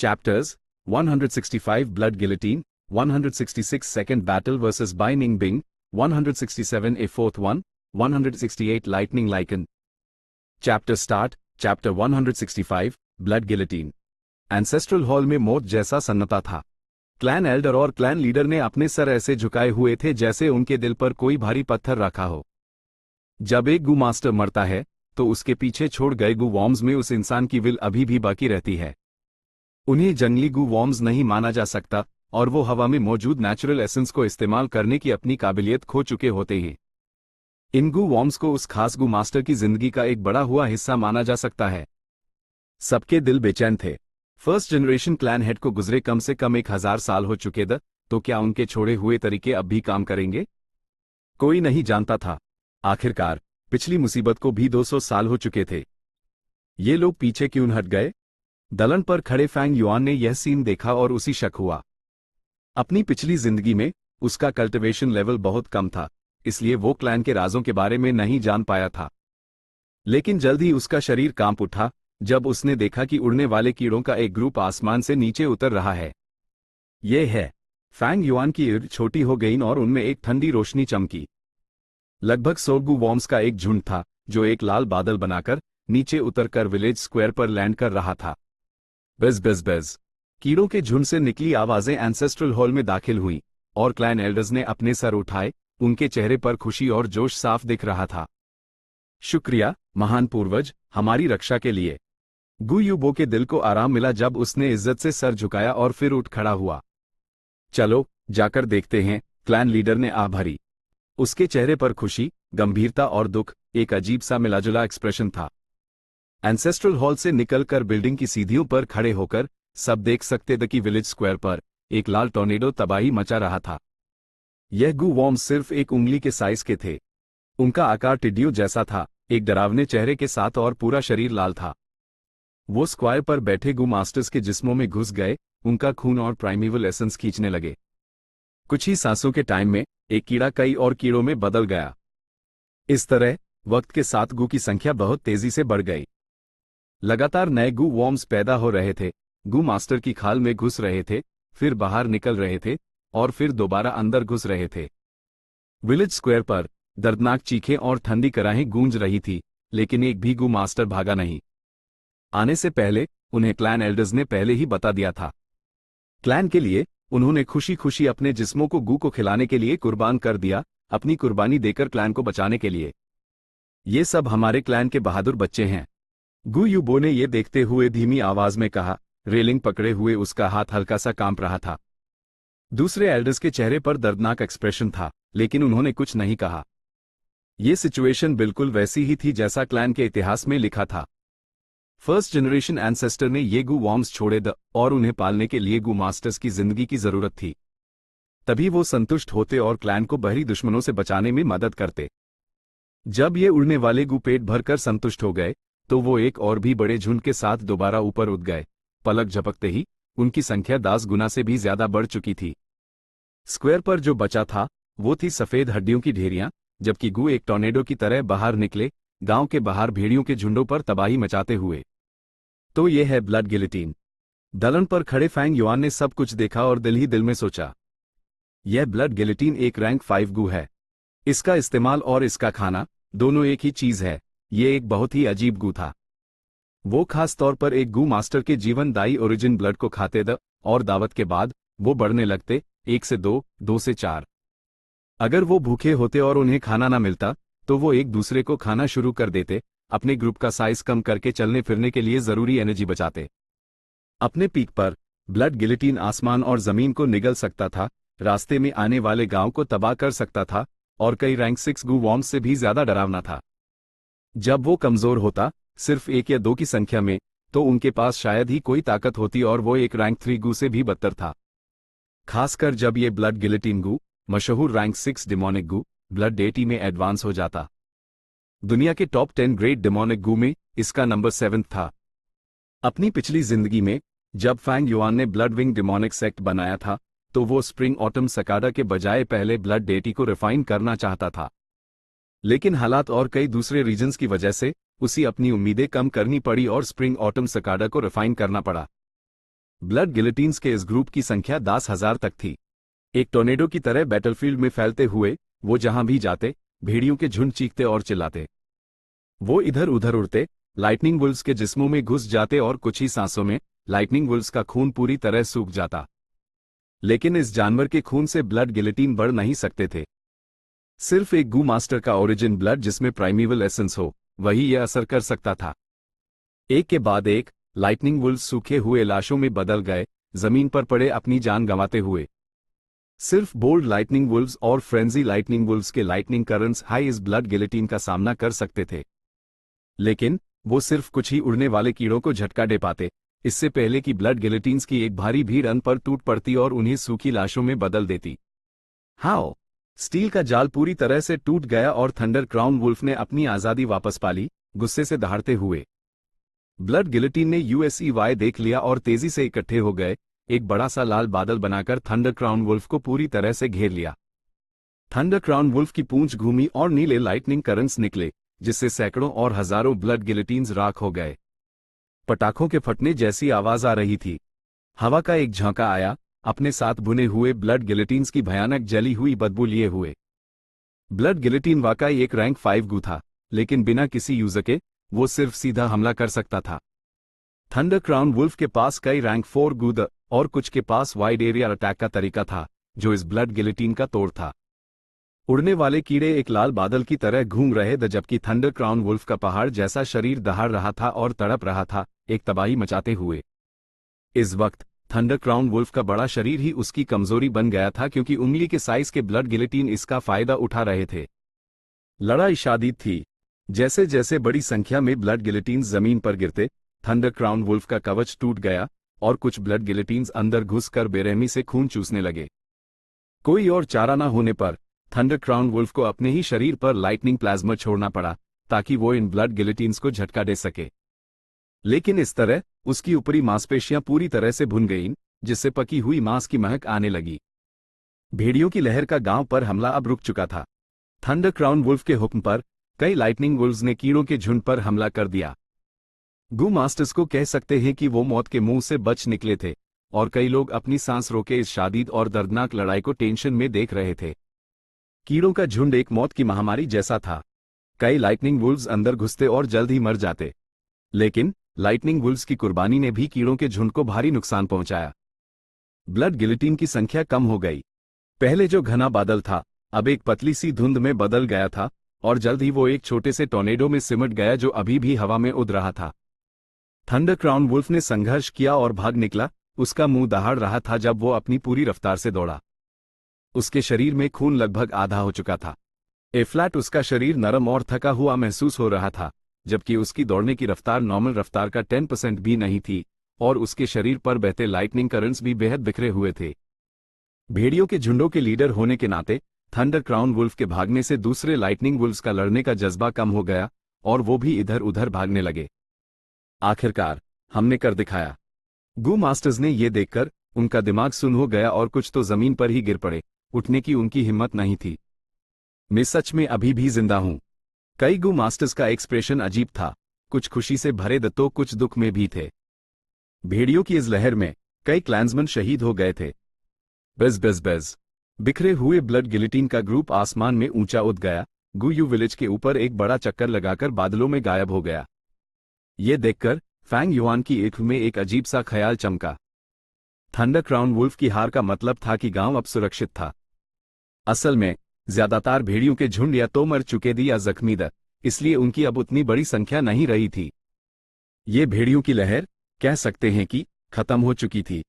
Chapters 165 Blood Guillotine, 166 Second Battle vs. Bai Ningbing, 167 A Fourth One, 168 Lightning Lycan. Chapter Start, Chapter 165, Blood Guillotine. Ancestral Hall में मौत जैसा सन्नाटा था। Clan Elder और clan leader ने अपने सर ऐसे झुकाए हुए थे जैसे उनके दिल पर कोई भारी पत्थर रखा हो। जब एक गू मास्टर मरता है तो उसके पीछे छोड़ गए गू वॉर्म्स में उस इंसान की विल अभी भी बाकी रहती है। उन्हें जंगली गू वॉर्म्स नहीं माना जा सकता और वो हवा में मौजूद नेचुरल एसेंस को इस्तेमाल करने की अपनी काबिलियत खो चुके होते हैं। इन गू वॉर्म्स को उस खास गू मास्टर की जिंदगी का एक बड़ा हुआ हिस्सा माना जा सकता है। सबके दिल बेचैन थे। फर्स्ट जनरेशन क्लैन हेड को गुजरे कम से कम 1000 साल हो चुके थे, तो क्या उनके छोड़े हुए तरीके अब भी काम करेंगे? कोई नहीं जानता था। आखिरकार पिछली मुसीबत को भी 200 साल हो चुके थे। ये लोग पीछे क्यों हट गए? दलन पर खड़े फैंग युआन ने यह सीन देखा और उसी शक हुआ। अपनी पिछली जिंदगी में उसका कल्टिवेशन लेवल बहुत कम था, इसलिए वो क्लैन के राजों के बारे में नहीं जान पाया था। लेकिन जल्द ही उसका शरीर कांप उठा जब उसने देखा कि उड़ने वाले कीड़ों का एक ग्रुप आसमान से नीचे उतर रहा है। ये है। फैंग युआन की ईद छोटी हो गई और उनमें एक ठंडी रोशनी चमकी। लगभग 100 गू वॉर्म्स का एक झुंड था जो एक लाल बादल बनाकर नीचे उतरकर विलेज स्क्वायर पर लैंड कर रहा था। बेज बेज बेज कीड़ों के झुंड से निकली आवाजें एंसेस्ट्रल हॉल में दाखिल हुईं और क्लैन एल्डर्स ने अपने सर उठाए। उनके चेहरे पर खुशी और जोश साफ दिख रहा था। शुक्रिया महान पूर्वज, हमारी रक्षा के लिए। गू यूबो के दिल को आराम मिला जब उसने इज्जत से सर झुकाया और फिर उठ खड़ा हुआ। चलो जाकर देखते हैं, क्लैन लीडर ने आह भरी। उसके चेहरे पर खुशी, गंभीरता और दुख, एक अजीब सा मिलाजुला एक्सप्रेशन था। एंसेस्ट्रल हॉल से निकलकर बिल्डिंग की सीढ़ियों पर खड़े होकर सब देख सकते थे कि विलेज स्क्वायर पर एक लाल टॉर्नेडो तबाही मचा रहा था। यह गू वॉर्म्स सिर्फ एक उंगली के साइज के थे। उनका आकार टिड्डियों जैसा था, एक डरावने चेहरे के साथ, और पूरा शरीर लाल था। वो स्क्वायर पर बैठे गू मास्टर्स के जिस्मों में घुस गए, उनका खून और प्राइमेवल एसेंस खींचने लगे। कुछ ही सांसों के टाइम में एक कीड़ा कई और कीड़ों में बदल गया। इस तरह वक्त के साथ गू की संख्या बहुत तेजी से बढ़ गई। लगातार नए गू वॉर्म्स पैदा हो रहे थे, गू मास्टर की खाल में घुस रहे थे, फिर बाहर निकल रहे थे और फिर दोबारा अंदर घुस रहे थे। विलेज स्क्वायर पर दर्दनाक चीखें और ठंडी कराहें गूंज रही थी, लेकिन एक भी गू मास्टर भागा नहीं। आने से पहले उन्हें क्लैन एल्डर्स ने पहले ही बता दिया था। क्लैन के लिए उन्होंने खुशी खुशी अपने जिस्मों को गू को खिलाने के लिए कुर्बान कर दिया, अपनी कुर्बानी देकर क्लैन को बचाने के लिए। ये सब हमारे क्लैन के बहादुर बच्चे हैं। गू यूबो ने यह देखते हुए धीमी आवाज में कहा। रेलिंग पकड़े हुए उसका हाथ हल्का सा कांप रहा था। दूसरे एल्डर्स के चेहरे पर दर्दनाक एक्सप्रेशन था, लेकिन उन्होंने कुछ नहीं कहा। यह सिचुएशन बिल्कुल वैसी ही थी जैसा क्लैन के इतिहास में लिखा था। फर्स्ट जनरेशन एंसेस्टर ने ये गू वॉर्म्स छोड़े द और उन्हें पालने के लिए गू मास्टर्स की जिंदगी की जरूरत थी। तभी वो संतुष्ट होते और क्लैन को बाहरी दुश्मनों से बचाने में मदद करते। जब ये उड़ने वाले गू पेट भरकर संतुष्ट हो गए तो वो एक और भी बड़े झुंड के साथ दोबारा ऊपर उठ गए। पलक झपकते ही उनकी संख्या 10 गुना से भी ज्यादा बढ़ चुकी थी। स्क्वायर पर जो बचा था वो थी सफेद हड्डियों की ढेरियां, जबकि गू एक टॉर्नेडो की तरह बाहर निकले, गांव के बाहर भेड़ियों के झुंडों पर तबाही मचाते हुए। तो ये है ब्लड गिलिटीन। दलन पर खड़े फैंग युआन ने सब कुछ देखा और दिल ही दिल में सोचा, यह ब्लड गिलिटीन एक रैंक 5 गू है। इसका इस्तेमाल और इसका खाना दोनों एक ही चीज है। ये एक बहुत ही अजीब गू था। वो खास तौर पर एक गू मास्टर के जीवनदायी ओरिजिन ब्लड को खाते द और दावत के बाद वो बढ़ने लगते, 1 से 2, 2 से 4। अगर वो भूखे होते और उन्हें खाना ना मिलता तो वो एक दूसरे को खाना शुरू कर देते, अपने ग्रुप का साइज कम करके चलने फिरने के लिए जरूरी एनर्जी बचाते। अपने पीक पर ब्लड गिलिटीन आसमान और जमीन को निगल सकता था, रास्ते में आने वाले गांव को तबाह कर सकता था और कई रैंक 6 गू वॉर्म्स से भी ज्यादा डरावना था। जब वो कमजोर होता, सिर्फ 1 या 2 की संख्या में, तो उनके पास शायद ही कोई ताकत होती और वो एक रैंक 3 गू से भी बदतर था। खासकर जब ये ब्लड गिलिटीन गू, मशहूर रैंक 6 डिमोनिक गू, ब्लड डेटी में एडवांस हो जाता। दुनिया के टॉप 10 ग्रेट डिमोनिक गू में इसका नंबर 7 था। अपनी पिछली जिंदगी में जब फैंग युआन ने ब्लड विंग डिमोनिक सेक्ट बनाया था तो वो स्प्रिंग ऑटम सकाडा के बजाय पहले ब्लड डेटी को रिफाइन करना चाहता था। लेकिन हालात और कई दूसरे रीजन्स की वजह से उसी अपनी उम्मीदें कम करनी पड़ी और स्प्रिंग ऑटम सकाडा को रिफाइन करना पड़ा। ब्लड गिलेटिन्स के इस ग्रुप की संख्या 10,000 तक थी। एक टोर्नेडो की तरह बैटलफील्ड में फैलते हुए वो जहां भी जाते, भेड़ियों के झुंड चीखते और चिल्लाते। वो इधर उधर उड़ते, लाइटनिंग वुल्व्स के जिस्मों में घुस जाते और कुछ ही सांसों में लाइटनिंग वुल्व्स का खून पूरी तरह सूख जाता। लेकिन इस जानवर के खून से ब्लड गिलेटिन बढ़ नहीं सकते थे। सिर्फ एक गू मास्टर का ओरिजिन ब्लड जिसमें प्राइमेवल एसेंस हो, वही यह असर कर सकता था। एक के बाद एक लाइटनिंग वुल्व्स सूखे हुए लाशों में बदल गए, जमीन पर पड़े अपनी जान गंवाते हुए। सिर्फ बोल्ड लाइटनिंग वुल्व्स और फ्रेंजी लाइटनिंग वुल्व्स के लाइटनिंग करंट्स हाई इस ब्लड गिलेटिन का सामना कर सकते थे। लेकिन वो सिर्फ कुछ ही उड़ने वाले कीड़ों को झटका दे पाते, इससे पहले कि ब्लड गिलेटिन्स की एक भारी भीड़ अन पर टूट पड़ती और उन्हें सूखी लाशों में बदल देती। हाओ! स्टील का जाल पूरी तरह से टूट गया और थंडर क्राउन वुल्फ ने अपनी आजादी वापस पा ली, गुस्से से दहाड़ते हुए। ब्लड गिलेटिन ने USEY देख लिया और तेजी से इकट्ठे हो गए, एक बड़ा सा लाल बादल बनाकर थंडर क्राउन वुल्फ को पूरी तरह से घेर लिया। थंडर क्राउन वुल्फ की पूंछ घूमी और नीले लाइटनिंग करंट्स निकले, जिससे सैकड़ों और हजारों ब्लड गिलेटिन्स राख हो गए। पटाखों के फटने जैसी आवाज आ रही थी। हवा का एक झोंका आया, अपने साथ भुने हुए ब्लड गिलेटिन्स की भयानक जली हुई बदबू लिए हुए। ब्लड गिलेटिन वाकई एक रैंक 5 गू था, लेकिन बिना किसी यूजर के वो सिर्फ सीधा हमला कर सकता था। थंडर क्राउन वुल्फ के पास कई रैंक 4 गूद और कुछ के पास वाइड एरिया अटैक का तरीका था, जो इस ब्लड गिलेटिन का तोड़ था। उड़ने वाले कीड़े एक लाल बादल की तरह घूम रहे थे, जबकि थंडर क्राउन वुल्फ का पहाड़ जैसा शरीर दहाड़ रहा था और तड़प रहा था, एक तबाही मचाते हुए। इस वक्त थंडर क्राउन वुल्फ का बड़ा शरीर ही उसकी कमजोरी बन गया था, क्योंकि उंगली के साइज के ब्लड गिलेटिन इसका फायदा उठा रहे थे। लड़ाई शादीद थी। जैसे जैसे बड़ी संख्या में ब्लड गिलेटिन्स जमीन पर गिरते, थंडर क्राउन वुल्फ का कवच टूट गया और कुछ ब्लड गिलेटिन्स अंदर घुसकर बेरहमी से खून चूसने लगे। कोई और चारा न होने पर थंडर क्राउन वुल्फ को अपने ही शरीर पर लाइटनिंग प्लाज्मा छोड़ना पड़ा, ताकि वो इन ब्लड गिलेटिन्स को झटका दे सके। लेकिन इस तरह उसकी ऊपरी मांसपेशियां पूरी तरह से भुन गईं, जिससे पकी हुई मांस की महक आने लगी। भेड़ियों की लहर का गांव पर हमला अब रुक चुका था। थंडर क्राउन वुल्फ के हुक्म पर कई लाइटनिंग वुल्व्स ने कीड़ों के झुंड पर हमला कर दिया। गू मास्टर्स को कह सकते हैं कि वो मौत के मुंह से बच निकले थे, और कई लोग अपनी सांस रोके इस शादीद और दर्दनाक लड़ाई को टेंशन में देख रहे थे। कीड़ों का झुंड एक मौत की महामारी जैसा था। कई लाइटनिंग वुल्व्स अंदर घुसते और जल्द ही मर जाते। लेकिन लाइटनिंग वुल्व्स की कुर्बानी ने भी कीड़ों के झुंड को भारी नुकसान पहुंचाया। ब्लड गिलेटिन की संख्या कम हो गई। पहले जो घना बादल था, अब एक पतली सी धुंध में बदल गया था, और जल्द ही वो एक छोटे से टॉर्नेडो में सिमट गया जो अभी भी हवा में उड़ रहा था। थंडर क्राउन वुल्फ ने संघर्ष किया और भाग निकला। उसका मुंह दहाड़ रहा था जब वो अपनी पूरी रफ्तार से दौड़ा। उसके शरीर में खून लगभग आधा हो चुका था। फ्लैट उसका शरीर नरम और थका हुआ महसूस हो रहा था, जबकि उसकी दौड़ने की रफ्तार नॉर्मल रफ्तार का 10% भी नहीं थी, और उसके शरीर पर बहते लाइटनिंग करंट्स भी बेहद बिखरे हुए थे। भेड़ियों के झुंडों के लीडर होने के नाते थंडर क्राउन वुल्फ के भागने से दूसरे लाइटनिंग वुल्व्स का लड़ने का जज्बा कम हो गया, और वो भी इधर उधर भागने लगे। आखिरकार हमने कर दिखाया। गू मास्टर्स ने ये देखकर उनका दिमाग सुन्न हो गया और कुछ तो जमीन पर ही गिर पड़े। उठने की उनकी हिम्मत नहीं थी। मैं सच में अभी भी जिंदा हूं। कई गू मास्टर्स का एक्सप्रेशन अजीब था, कुछ खुशी से भरे तो कुछ दुख में भी थे। भेड़ियों की इस लहर में कई क्लैंसमैन शहीद हो गए थे। बेज बेज बेज बिखरे हुए ब्लड गिलेटिन का ग्रुप आसमान में ऊंचा उठ गया, गुयू विलेज के ऊपर एक बड़ा चक्कर लगाकर बादलों में गायब हो गया। ये देखकर फैंग युआन की आंख में एक अजीब सा ख्याल चमका। थंडर क्राउन वुल्फ की हार का मतलब था कि गांव अब सुरक्षित था। असल में ज्यादातर भेड़ियों के झुंड या तो मर चुके थे या जख्मी थे, इसलिए उनकी अब उतनी बड़ी संख्या नहीं रही थी। ये भेड़ियों की लहर कह सकते हैं कि खत्म हो चुकी थी।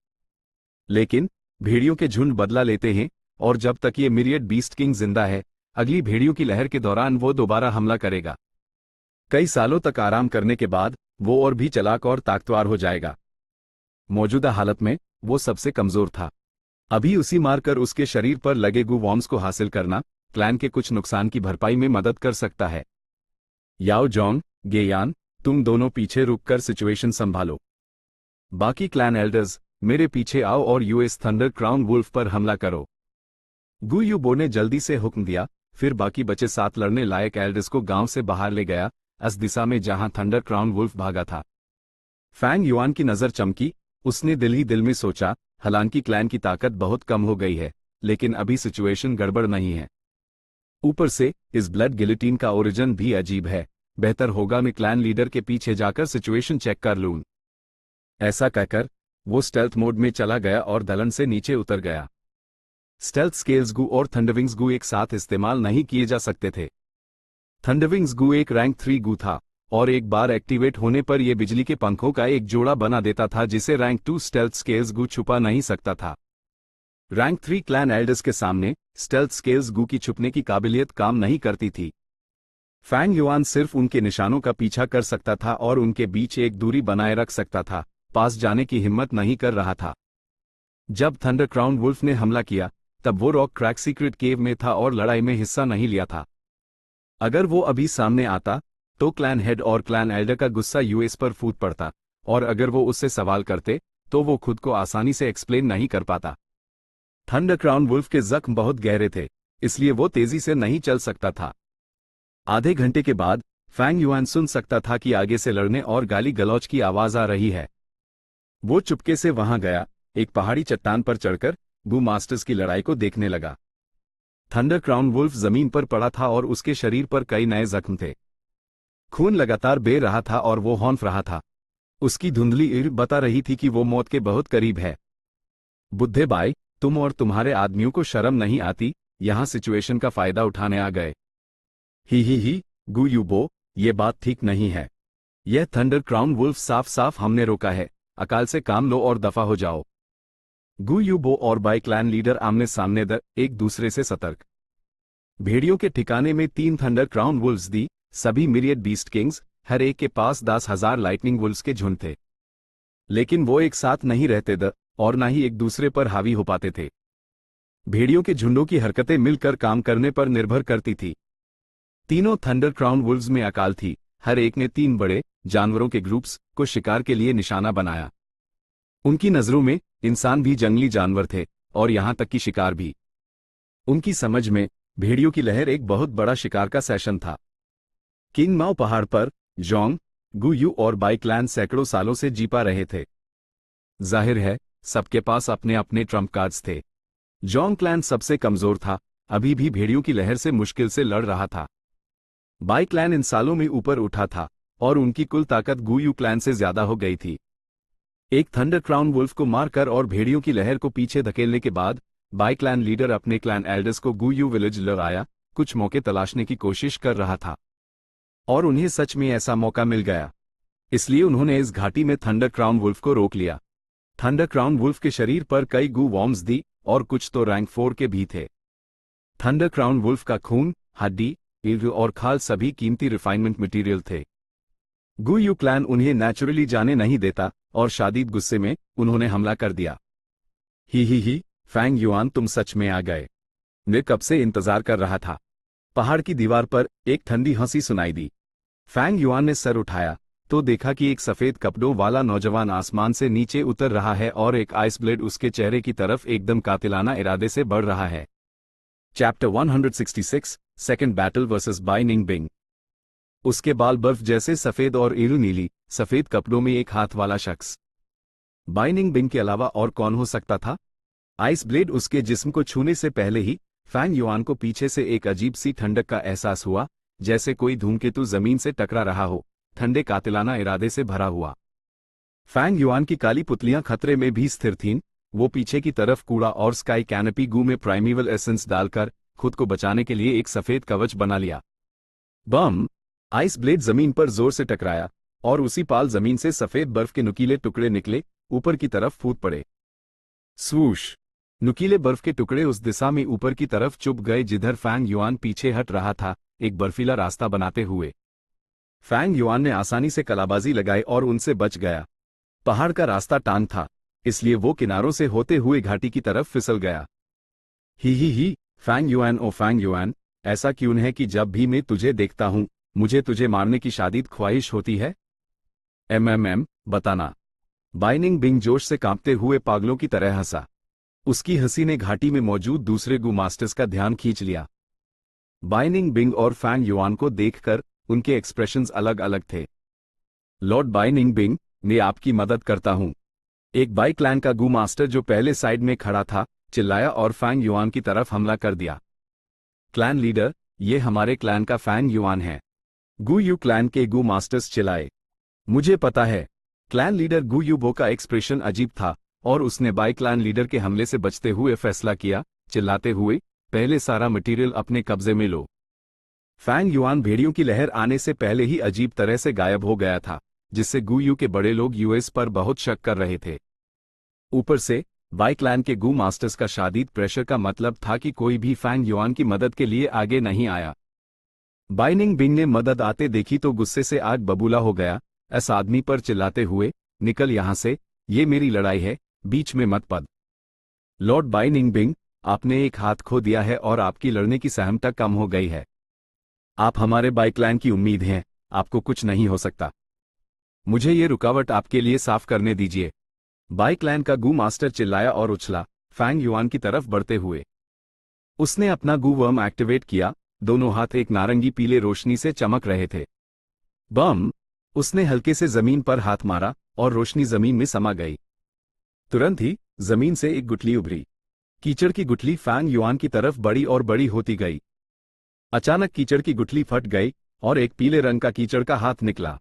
लेकिन भेड़ियों के झुंड बदला लेते हैं, और जब तक ये मिरियड बीस्ट किंग जिंदा है, अगली भेड़ियों की लहर के दौरान वो दोबारा हमला करेगा। कई सालों तक आराम करने के बाद वो और भी चालाक और ताकतवर हो जाएगा। मौजूदा हालत में वो सबसे कमजोर था। अभी उसी मारकर उसके शरीर पर लगे गू वॉर्म्स को हासिल करना क्लैन के कुछ नुकसान की भरपाई में मदद कर सकता है। याओ जोंग, गेयान, तुम दोनों पीछे रुककर सिचुएशन संभालो। बाकी क्लैन एल्डर्स मेरे पीछे आओ और यूएस थंडर क्राउन वुल्फ पर हमला करो। गू यूबो ने जल्दी से हुक्म दिया, फिर बाकी बचे 7 लड़ने लायक एल्डर्स को गांव से बाहर ले गया, उस दिशा में जहां थंडर क्राउन वुल्फ भागा था। फैंग युआन की नजर चमकी उसने दिल ही दिल में सोचा, हालांकि क्लैन की ताकत बहुत कम हो गई है, लेकिन अभी सिचुएशन गड़बड़ नहीं है। ऊपर से इस ब्लड गिलोटिन का ओरिजिन भी अजीब है। बेहतर होगा मैं क्लैन लीडर के पीछे जाकर सिचुएशन चेक कर लूं। ऐसा कहकर वो स्टेल्थ मोड में चला गया और दलन से नीचे उतर गया। स्टेल्थ स्केल्स गू और थंडरविंग्स गू एक साथ इस्तेमाल नहीं किए जा सकते थे। थंडरविंग्स गू एक रैंक 3 गू था और एक बार एक्टिवेट होने पर यह बिजली के पंखों का एक जोड़ा बना देता था जिसे रैंक 2 स्टेल्थ स्केल्स गू छुपा नहीं सकता था। रैंक 3 क्लैन एल्डर्स के सामने स्टेल्थ स्केल्स गू की छुपने की काबिलियत काम नहीं करती थी। फैंग युआन सिर्फ उनके निशानों का पीछा कर सकता था और उनके बीच एक दूरी बनाए रख सकता था, पास जाने की हिम्मत नहीं कर रहा था। जब थंडर क्राउन वुल्फ ने हमला किया तब वो रॉक क्रैक सीक्रेट केव में था और लड़ाई में हिस्सा नहीं लिया था। अगर वो अभी सामने आता तो क्लैन हेड और क्लैन एल्डर का गुस्सा यूएस पर फूट पड़ता, और अगर वो उससे सवाल करते तो वो खुद को आसानी से एक्सप्लेन नहीं कर पाता। थंडर क्राउन वुल्फ के जख्म बहुत गहरे थे, इसलिए वो तेजी से नहीं चल सकता था। आधे घंटे के बाद फैंग युआन सुन सकता था कि आगे से लड़ने और गाली गलौज की आवाज आ रही है। वो चुपके से वहां गया, एक पहाड़ी चट्टान पर चढ़कर गू मास्टर्स की लड़ाई को देखने लगा। थंडर क्राउन वुल्फ जमीन पर पड़ा था और उसके शरीर पर कई नए जख्म थे। खून लगातार बह रहा था और वो हौंफ रहा था। उसकी धुंधली ईड़ बता रही थी कि वो मौत के बहुत करीब है। बुद्धे भाई, तुम और तुम्हारे आदमियों को शर्म नहीं आती, यहां सिचुएशन का फायदा उठाने आ गए। ही गू यूबो, ये बात ठीक नहीं है। यह थंडर क्राउन वुल्फ साफ साफ हमने रोका है, अकाल से काम लो और दफा हो जाओ। गू यूबो और बाई क्लैन लीडर आमने सामने एक दूसरे से सतर्क। भेड़ियों के ठिकाने में 3 थंडर क्राउन वुल्फ्स दी, सभी मिरियड बीस्ट किंग्स, हर एक के पास 10,000 लाइटनिंग वुल्फ्स के झुंड थे। लेकिन वो एक साथ नहीं रहते और ना ही एक दूसरे पर हावी हो पाते थे। भेड़ियों के झुंडों की हरकतें मिलकर काम करने पर निर्भर करती थी। तीनों थंडर क्राउन वुल्व्स में अकाल थी, हर एक ने 3 बड़े जानवरों के ग्रुप्स को शिकार के लिए निशाना बनाया। उनकी नजरों में इंसान भी जंगली जानवर थे और यहां तक कि शिकार भी। उनकी समझ में भेड़ियों की लहर एक बहुत बड़ा शिकार का सेशन था। किंग माओ पहाड़ पर जोंग, गू यू और बाई क्लैन सैकड़ों सालों से जी पा रहे थे। जाहिर है सबके पास अपने अपने ट्रम्प कार्ड्स थे। जोंग क्लैन सबसे कमजोर था, अभी भी भेड़ियों की लहर से मुश्किल से लड़ रहा था। बाई क्लैन इन सालों में ऊपर उठा था और उनकी कुल ताकत गू यू क्लैन से ज्यादा हो गई थी। एक थंडर क्राउन वुल्फ को मारकर और भेड़ियों की लहर को पीछे धकेलने के बाद बाई क्लैन लीडर अपने क्लैन एल्डर्स को गू यू विलेज लगाया, कुछ मौके तलाशने की कोशिश कर रहा था और उन्हें सच में ऐसा मौका मिल गया। इसलिए उन्होंने इस घाटी में थंडर क्राउन वुल्फ को रोक लिया। थंडर क्राउन वुल्फ के शरीर पर कई गू वॉर्म्स दी और कुछ तो रैंक 4 के भी थे। थंडर क्राउन वुल्फ का खून, हड्डी, ईल्ड और खाल सभी कीमती रिफाइनमेंट मटेरियल थे। गू यू क्लैन उन्हें नेचुरली जाने नहीं देता और शादीद गुस्से में उन्होंने हमला कर दिया। ही फैंग युआन, तुम सच में आ गए। मैं कब से इंतजार कर रहा था। पहाड़ की दीवार पर एक ठंडी हंसी सुनाई दी। फैंग युआन ने सर उठाया तो देखा कि एक सफेद कपड़ों वाला नौजवान आसमान से नीचे उतर रहा है और एक आइस ब्लेड उसके चेहरे की तरफ एकदम कातिलाना इरादे से बढ़ रहा है। Chapter 166, second battle versus Bai Ning Bing. उसके बाल बर्फ जैसे सफेद और ईरू नीली सफेद कपड़ों में एक हाथ वाला शख्स। बाई निंग बिंग के अलावा और कौन हो सकता था? आइस ब्लेड उसके जिस्म को छूने से पहले ही फैंग युआन को पीछे से एक अजीब सी ठंडक का एहसास हुआ, जैसे कोई धूमकेतु जमीन से टकरा रहा हो, ठंडे कातिलाना इरादे से भरा हुआ। फैंग युआन की काली पुतलियां खतरे में भी स्थिर थीं। वो पीछे की तरफ कूड़ा और स्काई कैनपी गू में प्राइमेवल एसेंस डालकर खुद को बचाने के लिए एक सफेद कवच बना लिया। बम! आइस ब्लेड जमीन पर जोर से टकराया और उसी पाल जमीन से सफेद बर्फ के नुकीले टुकड़े निकले, ऊपर की तरफ फूट पड़े। स्वूश! नुकीले बर्फ के टुकड़े उस दिशा में ऊपर की तरफ चुभ गए जिधर फैंग युआन पीछे हट रहा था, एक बर्फीला रास्ता बनाते हुए। फैंग युआन ने आसानी से कलाबाजी लगाई और उनसे बच गया। पहाड़ का रास्ता टांग था, इसलिए वो किनारों से होते हुए घाटी की तरफ फिसल गया। ही फैंग युआन, ओ फैंग युआन, ऐसा क्यों है कि जब भी मैं तुझे देखता हूं मुझे तुझे मारने की शादीद ख्वाहिश होती है? बताना। बाई निंग बिंग जोश से कांपते हुए पागलों की तरह हंसा। उसकी हंसी ने घाटी में मौजूद दूसरे गू मास्टर्स का ध्यान खींच लिया। बाई निंग बिंग और फैंग युआन को देखकर उनके एक्सप्रेशंस अलग अलग थे। लॉर्ड बाई निंग बिंग, मैं आपकी मदद करता हूं। एक बाई क्लैन का गू मास्टर जो पहले साइड में खड़ा था चिल्लाया और फैंग युआन की तरफ हमला कर दिया। क्लैन लीडर, ये हमारे क्लैन का फैंग युआन है। गू यू क्लैन के गू मास्टर्स चिल्लाए। मुझे पता है। क्लैन लीडर गू युबो का एक्सप्रेशन अजीब था और उसने बाई क्लैन लीडर के हमले से बचते हुए फैसला किया, चिल्लाते हुए, पहले सारा मटेरियल अपने कब्जे में लो। फैंग युआन भेड़ियों की लहर आने से पहले ही अजीब तरह से गायब हो गया था, जिससे गू यू के बड़े लोग यूएस पर बहुत शक कर रहे थे। ऊपर से बाई क्लैन के गू मास्टर्स का शादीद प्रेशर का मतलब था कि कोई भी फैंग युआन की मदद के लिए आगे नहीं आया। बाई निंग बिंग ने मदद आते देखी तो गुस्से से आग बबूला हो गया, इस आदमी पर चिल्लाते हुए, निकल यहां से, ये मेरी लड़ाई है, बीच में मत पड़। लॉर्ड बाई निंग बिंग, आपने एक हाथ खो दिया है और आपकी लड़ने की सहमता कम हो गई है। आप हमारे बाई क्लैन की उम्मीद हैं, आपको कुछ नहीं हो सकता। मुझे ये रुकावट आपके लिए साफ करने दीजिए। बाई क्लैन का गू मास्टर चिल्लाया और उछला, फैंग युआन की तरफ बढ़ते हुए। उसने अपना गू वर्म एक्टिवेट किया, दोनों हाथ एक नारंगी पीले रोशनी से चमक रहे थे। बम! उसने हल्के से जमीन पर हाथ मारा और रोशनी जमीन में समा गई। तुरंत ही जमीन से एक गुठली उभरी। कीचड़ की गुठली फैंग युआन की तरफ बड़ी और बड़ी होती गई। अचानक कीचड़ की गुठली फट गई और एक पीले रंग का कीचड़ का हाथ निकला।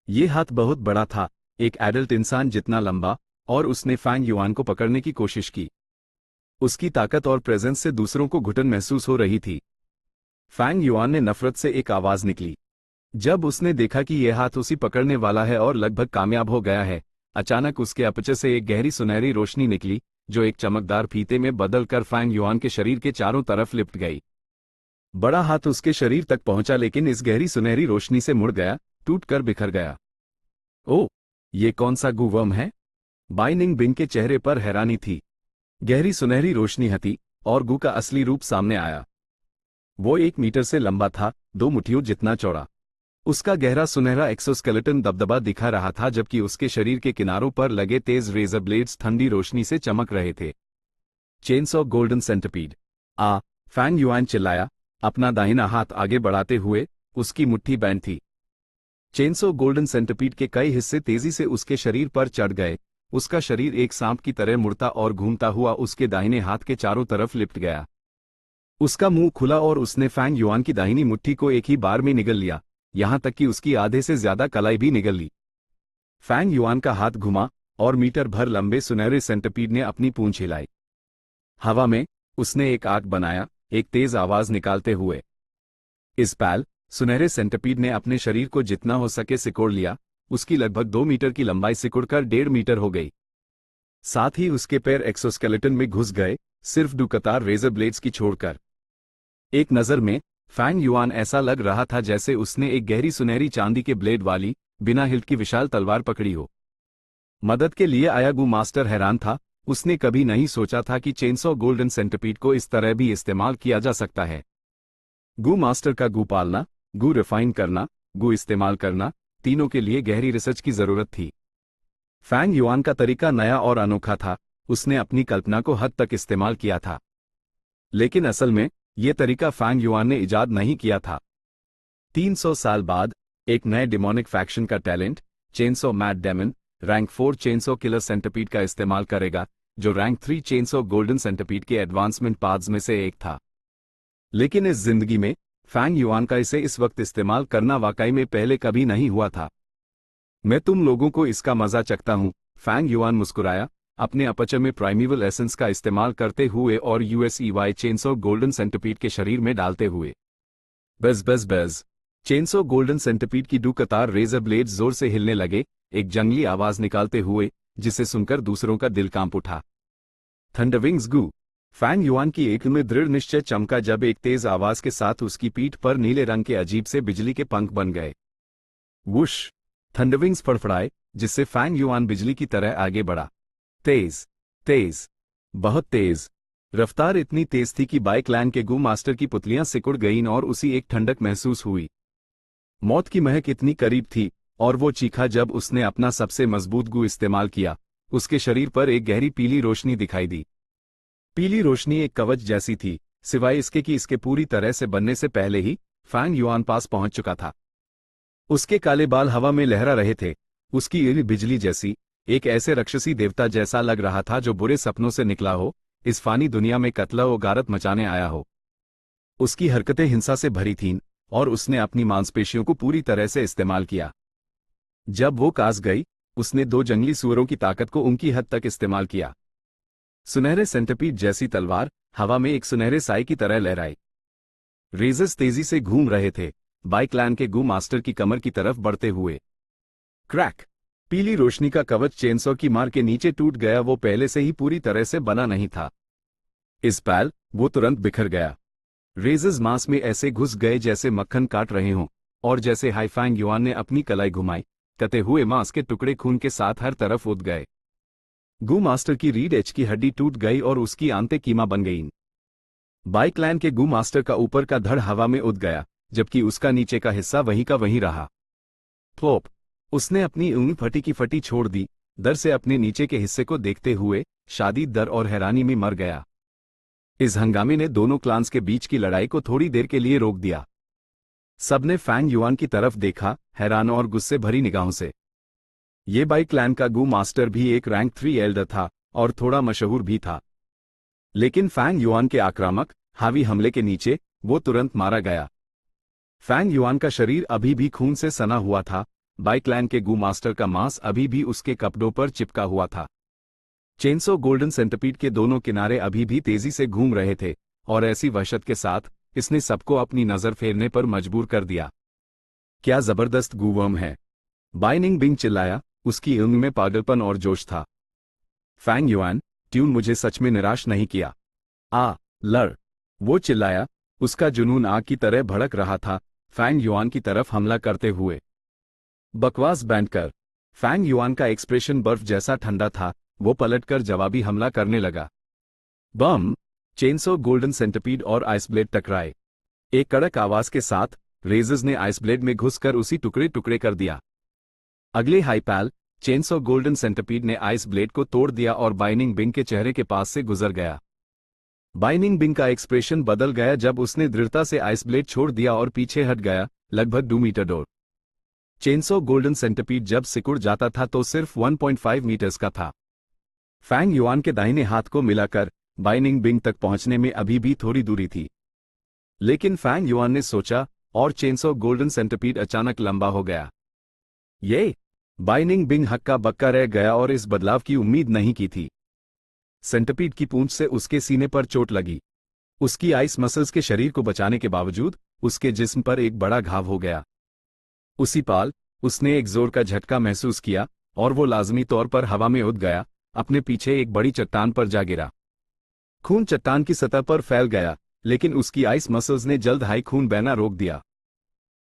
ये हाथ बहुत बड़ा था, एक एडल्ट इंसान जितना लंबा, और उसने फैंग युआन को पकड़ने की कोशिश की। उसकी ताकत और प्रेजेंस से दूसरों को घुटन महसूस हो रही थी। फैंग युआन ने नफरत से एक आवाज निकली। जब उसने देखा कि यह हाथ उसी पकड़ने वाला है और लगभग कामयाब हो गया है, अचानक उसके अपचे से एक गहरी सुनहरी रोशनी निकली, जो एक चमकदार फीते में बदलकर फैंग युआन के शरीर के चारों तरफ लिपट गई। बड़ा हाथ उसके शरीर तक पहुंचा लेकिन इस गहरी सुनहरी रोशनी से मुड़ गया, टूटकर बिखर गया। ओह, ये कौन सा गू वर्म है? बाई निंग बिंग के चेहरे पर हैरानी थी। गहरी सुनहरी रोशनी हटी और गू का असली रूप सामने आया। वो 1 मीटर से लंबा था, 2 मुट्ठियों जितना चौड़ा। उसका गहरा सुनहरा एक्सोस्केलेटन दबदबा दिखा रहा था जबकि उसके शरीर के किनारों पर लगे तेज रेजर ब्लेड्स ठंडी रोशनी से चमक रहे थे। Chainsaw golden centipede! Fang Yuan चिल्लाया, अपना दाहिना हाथ आगे बढ़ाते हुए। उसकी मुट्ठी बैंड थी। चेनसॉ गोल्डन सेंटिपीड के कई हिस्से तेजी से उसके शरीर पर चढ़ गए। उसका शरीर एक सांप की तरह मुड़ता और घूमता हुआ उसके दाहिने हाथ के चारों तरफ लिपट गया। उसका मुंह खुला और उसने फैंग युआन की दाहिनी मुट्ठी को एक ही बार में निगल लिया, यहां तक कि उसकी आधे से ज्यादा कलाई भी निगल ली। फैंग युआन का हाथ घुमा और मीटर भर लंबे सुनहरे सेंटिपीड ने अपनी पूंछ हिलाई। हवा में उसने एक आग बनाया, एक तेज आवाज निकालते हुए। इस पल सुनहरे सेंटिपीड ने अपने शरीर को जितना हो सके सिकोड़ लिया। उसकी लगभग 2 मीटर की लंबाई सिकुड़कर 1.5 मीटर हो गई। साथ ही उसके पैर एक्सोस्केलेटन में घुस गए, सिर्फ 2 कतार रेजर ब्लेड्स की छोड़कर। एक नजर में फैंग युआन ऐसा लग रहा था जैसे उसने एक गहरी सुनहरी चांदी के ब्लेड वाली, बिना हिल्ट की विशाल तलवार पकड़ी हो। मदद के लिए आया गू मास्टर हैरान था। उसने कभी नहीं सोचा था कि चेनसॉ गोल्डन सेंटिपीड को इस तरह भी इस्तेमाल किया जा सकता है। गू मास्टर का गू पालना, गू रिफाइन करना, गू इस्तेमाल करना, तीनों के लिए गहरी रिसर्च की जरूरत थी। फैंग युआन का तरीका नया और अनोखा था, उसने अपनी कल्पना को हद तक इस्तेमाल किया था। लेकिन असल में यह तरीका फैंग युआन ने इजाद नहीं किया था। 300 साल बाद एक नए डिमोनिक फैक्शन का talent, chainsaw Matt Damon, rank 4 chainsaw killer centipede का इस्तेमाल करेगा, जो रैंक 3 चेनसॉ गोल्डन सेंटिपीड के एडवांसमेंट पाथ्स में से एक था। लेकिन इस जिंदगी में फैंग युआन का इसे इस वक्त इस्तेमाल करना वाकई में पहले कभी नहीं हुआ था। मैं तुम लोगों को इसका मजा चखता हूं, फैंग युआन मुस्कुराया, अपने अपचर में प्राइमेवल एसेंस का इस्तेमाल करते हुए और यूएसईवाई चेनसॉ गोल्डन सेंटिपीड के शरीर में डालते हुए। बस बस बस! चेनसॉ गोल्डन सेंटिपीड की 2 कतार रेजर ब्लेड्स जोर से हिलने लगे, एक जंगली आवाज निकालते हुए, जिसे सुनकर दूसरों का दिल कांप उठा। थंडरविंग्स गू! फैंग युआन की एक में दृढ़ निश्चय चमका जब एक तेज आवाज के साथ उसकी पीठ पर नीले रंग के अजीब से बिजली के पंख बन गए। वुश! थंडरविंग्स फड़फड़ाए, जिससे फैंग युआन बिजली की तरह आगे बढ़ा। तेज, तेज, बहुत तेज। रफ्तार इतनी तेज थी कि बाई क्लैन के गू मास्टर की पुतलियां सिकुड़ गईं और उसी एक ठंडक महसूस हुई। मौत की महक इतनी करीब थी और वो चीखा जब उसने अपना सबसे मजबूत गू इस्तेमाल किया। उसके शरीर पर एक गहरी पीली रोशनी दिखाई दी। पीली रोशनी एक कवच जैसी थी, सिवाय इसके कि इसके पूरी तरह से बनने से पहले ही फैंग युआन पास पहुंच चुका था। उसके काले बाल हवा में लहरा रहे थे, उसकी ईड़ बिजली जैसी, एक ऐसे राक्षसी देवता जैसा लग रहा था जो बुरे सपनों से निकला हो, इस फानी दुनिया में कत्ल व गारत मचाने आया हो। उसकी हरकतें हिंसा से भरी थीं और उसने अपनी मांसपेशियों को पूरी तरह से इस्तेमाल किया। जब वो कास गई, उसने 2 जंगली सूअरों की ताकत को उनकी हद तक इस्तेमाल किया। सुनहरे सेंटिपीड जैसी तलवार हवा में एक सुनहरे साई की तरह लहराई। रेजर्स तेजी से घूम रहे थे, बाइक क्लैन के गू मास्टर की कमर की तरफ बढ़ते हुए। क्रैक! पीली रोशनी का कवच चेनसॉ की मार के नीचे टूट गया। वो पहले से ही पूरी तरह से बना नहीं था। इस पल वो तुरंत बिखर गया। रेजर्स मांस में ऐसे घुस गए जैसे मक्खन काट रहे हों, और जैसे हाईफैंग युआन ने अपनी कलाई घुमाई, कटे हुए मांस के टुकड़े खून के साथ हर तरफ उठ गए। गू मास्टर की रीढ़ एच की हड्डी टूट गई और उसकी आंतें कीमा बन गईं। बाइक क्लैन के गू मास्टर का ऊपर का धड़ हवा में उड़ गया, जबकि उसका नीचे का हिस्सा वहीं का वहीं रहा। प्लोप! उसने अपनी ऊँगली फटी की फटी छोड़ दी, डर से अपने नीचे के हिस्से को देखते हुए शादीद डर और हैरानी में मर गया। इस हंगामे ने दोनों क्लान्स के बीच की लड़ाई को थोड़ी देर के लिए रोक दिया। सबने फैंग युआन की तरफ देखा, हैरान और गुस्से भरी निगाहों से। ये बाइक क्लैन का गू मास्टर भी एक रैंक 3 एल्डर था और थोड़ा मशहूर भी था। लेकिन फैंग युआन के आक्रामक, हावी हमले के नीचे वो तुरंत मारा गया। फैंग युआन का शरीर अभी भी खून से सना हुआ था, बाइक क्लैन के गू मास्टर का मांस अभी भी उसके कपड़ों पर चिपका हुआ था। चेनसॉ गोल्डन सेंटिपीड के दोनों किनारे अभी भी तेजी से घूम रहे थे, और ऐसी वहशत के साथ इसने सबको अपनी नजर फेरने पर मजबूर कर दिया। क्या जबरदस्त गूवर्म है! बाइनिंग बिंग चिल्लाया, उसकी ऊँग में पागलपन और जोश था। फैंग युआन, ट्यून मुझे सच में निराश नहीं किया। लड़! वो चिल्लाया, उसका जुनून आग की तरह भड़क रहा था, फैंग युआन की तरफ हमला करते हुए। बकवास बैंड कर! फैंग युआन का एक्सप्रेशन बर्फ जैसा ठंडा था, वो पलटकर जवाबी हमला करने लगा। बम! चेनसॉ गोल्डन सेंटिपीड और आइसब्लेड टकराए। एक कड़क आवाज के साथ रेजर्स ने आइसब्लेड में घुसकर उसी टुकड़े टुकड़े कर दिया। अगले हाईपैल, चेनसॉ गोल्डन सेंटिपीड ने आइसब्लेड को तोड़ दिया और बाइनिंग बिंग के चेहरे के पास से गुजर गया। बाइनिंग बिंग का एक्सप्रेशन बदल गया जब उसने दृढ़ता से आइसब्लेड छोड़ दिया और पीछे हट गया, लगभग 2 मीटर दूर। चेनसॉ गोल्डन सेंटिपीड जब सिकुड़ जाता था तो सिर्फ 1.5 मीटर्स का था। फैंग युआन के दाहिने हाथ को मिलाकर बाइनिंग बिंग तक पहुंचने में अभी भी थोड़ी दूरी थी। लेकिन फैंग युआन ने सोचा, और चेनसॉ गोल्डन सेंटिपीड अचानक लंबा हो गया। ये! बाइनिंग बिंग हक्का बक्का रह गया और इस बदलाव की उम्मीद नहीं की थी। सेंटिपीड की पूंछ से उसके सीने पर चोट लगी। उसकी आइस मसल्स के शरीर को बचाने के बावजूद उसके जिस्म पर एक बड़ा घाव हो गया। उसी पाल उसने एक जोर का झटका महसूस किया और वो लाजमी तौर पर हवा में उड़ गया, अपने पीछे एक बड़ी चट्टान पर जा गिरा। खून चट्टान की सतह पर फैल गया, लेकिन उसकी आइस मसल्स ने जल्द हाई खून बहना रोक दिया।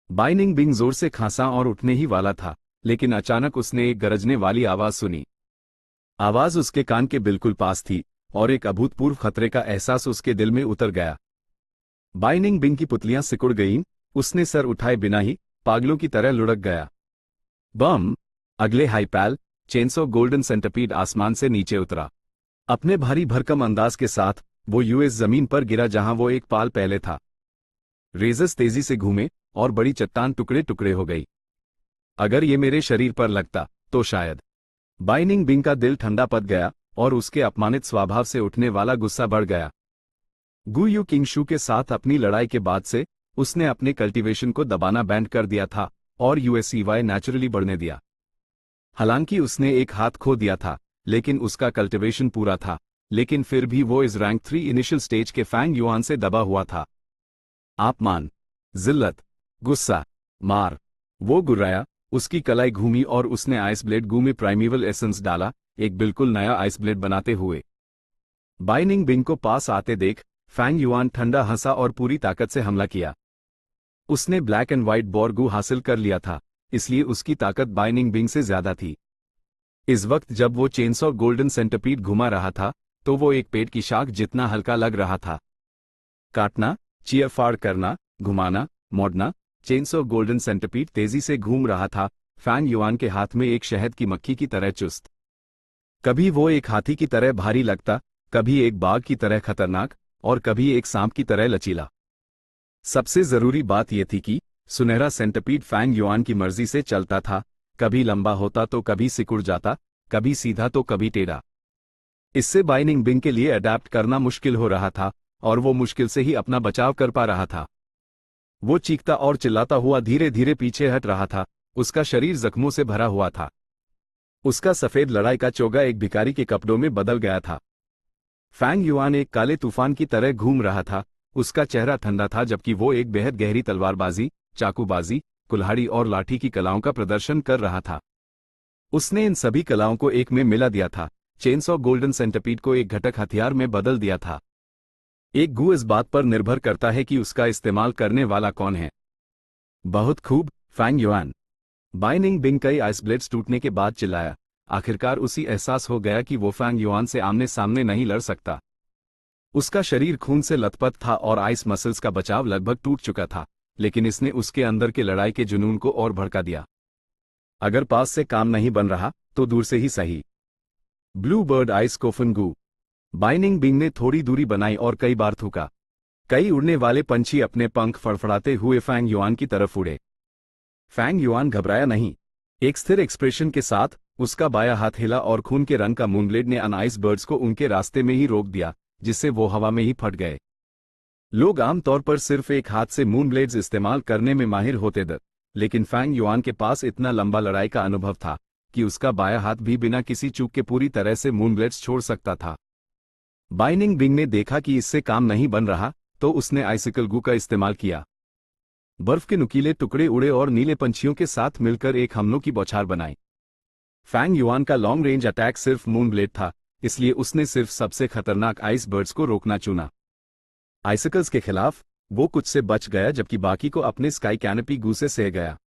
बाइनिंग बिंग जोर से खांसा और उठने ही वाला था, लेकिन अचानक उसने एक गरजने वाली आवाज सुनी। आवाज उसके कान के बिल्कुल पास थी और एक अभूतपूर्व खतरे का एहसास उसके दिल में उतर गया। बाइनिंग बिंग की पुतलियां सिकुड़ गईं, उसने सर उठाए बिना ही पागलों की तरह लुढ़क गया। बम! अगले हाईपैल, चेनसॉ गोल्डन सेंटिपीड आसमान से नीचे उतरा। अपने भारी भरकम अंदाज के साथ वो यूएस जमीन पर गिरा जहां वो एक पाल पहले था। रेजर्स तेजी से घूमे और बड़ी चट्टान टुकड़े टुकड़े हो गई। अगर ये मेरे शरीर पर लगता तो शायद। बाइनिंग बिंग का दिल ठंडा पड़ गया और उसके अपमानित स्वभाव से उठने वाला गुस्सा बढ़ गया। गु यू किंगशू के साथ अपनी लड़ाई के बाद से उसने अपने कल्टीवेशन को दबाना बैंड कर दिया था और यूएसईवाई नेचुरली बढ़ने दिया। हालांकि उसने एक हाथ खो दिया था, लेकिन उसका कल्टीवेशन पूरा था, लेकिन फिर भी वो इस रैंक 3 इनिशियल स्टेज के फैंग युआन से दबा हुआ था। अपमान, जिल्लत, गुस्सा, मार! वो गुर्राया, उसकी कलाई घूमी और उसने आइसब्लेड गू में प्राइमेवल एसेंस डाला, एक बिल्कुल नया आइसब्लेड बनाते हुए। बाइनिंग बिंग को पास आते देख फैंग युआन ठंडा हंसा और पूरी ताकत से हमला किया। उसने ब्लैक एंड व्हाइट बोर गू हासिल कर लिया था, इसलिए उसकी ताकत बाइनिंग बिंग से ज्यादा थी। इस वक्त जब वो चेनसॉ गोल्डन सेंटिपीड घुमा रहा था, तो वो एक पेड़ की शाख जितना हल्का लग रहा था। काटना, चीयरफाड़ करना, घुमाना, मोड़ना, चेनसॉ गोल्डन सेंटिपीड तेजी से घूम रहा था, फैंग युआन के हाथ में एक शहद की मक्खी की तरह चुस्त। कभी वो एक हाथी की तरह भारी लगता, कभी एक बाघ की तरह खतरनाक, और कभी एक सांप की तरह लचीला। सबसे जरूरी बात यह थी कि सुनहरा सेंटिपीड फैंग युआन की मर्जी से चलता था, कभी लंबा होता तो कभी सिकुड़ जाता, कभी सीधा तो कभी टेढ़ा। इससे बाइनिंग बिंग के लिए अडैप्ट करना मुश्किल हो रहा था और वो मुश्किल से ही अपना बचाव कर पा रहा था। वो चीखता और चिल्लाता हुआ धीरे धीरे पीछे हट रहा था, उसका शरीर जख्मों से भरा हुआ था। उसका सफेद लड़ाई का चोगा एक भिखारी के कपड़ों में बदल गया था। फैंग युआन एक काले तूफान की तरह घूम रहा था, उसका चेहरा ठंडा था जबकि वो एक बेहद गहरी तलवारबाजी, चाकूबाजी, कुल्हाड़ी और लाठी की कलाओं का प्रदर्शन कर रहा था। उसने इन सभी कलाओं को एक में मिला दिया था, चेनसॉ गोल्डन सेंटिपीड को एक घटक हथियार में बदल दिया था। एक गू इस बात पर निर्भर करता है कि उसका इस्तेमाल करने वाला कौन है। बहुत खूब, फैंग युआन। बाइनिंग बिंग कई आइस ब्लेड्स टूटने के बाद चिल्लाया। आखिरकार उसी एहसास हो गया कि वो फैंग युआन से आमने सामने नहीं लड़ सकता। उसका शरीर खून से लथपथ था और आइस मसल्स का बचाव लगभग टूट चुका था, लेकिन इसने उसके अंदर के लड़ाई के जुनून को और भड़का दिया। अगर पास से काम नहीं बन रहा तो दूर से ही सही। ब्लू बर्ड आइस कोफन गू। बाइनिंग बिंग ने थोड़ी दूरी बनाई और कई बार थूका। कई उड़ने वाले पंछी अपने पंख फड़फड़ाते हुए फैंग युआन की तरफ उड़े। फैंग युआन घबराया नहीं। एक स्थिर एक्सप्रेशन के साथ उसका बायां हाथ हिला और खून के रंग का मूनब्लेड ने अन आइस बर्ड्स को उनके रास्ते में ही रोक दिया, जिससे वो हवा में ही फट गए। लोग आमतौर पर सिर्फ एक हाथ से मूनब्लेड्स इस्तेमाल करने में माहिर होते थे, लेकिन फैंग युआन के पास इतना लंबा लड़ाई का अनुभव था कि उसका बायां हाथ भी बिना किसी चूक के पूरी तरह से मूनब्लेड्स छोड़ सकता था। बाइनिंग बिंग ने देखा कि इससे काम नहीं बन रहा, तो उसने आइसिकल गू का इस्तेमाल किया। बर्फ के नुकीले टुकड़े उड़े और नीले पंछियों के साथ मिलकर एक हमलों की बौछार बनाई। फैंग युआन का लॉन्ग रेंज अटैक सिर्फ मूनब्लेड था, इसलिए उसने सिर्फ सबसे खतरनाक आइस बर्ड्स को रोकना चुना। आइसिकल्स के खिलाफ वो कुछ से बच गया जबकि बाकी को अपने स्काई कैनपी गू से सह गया।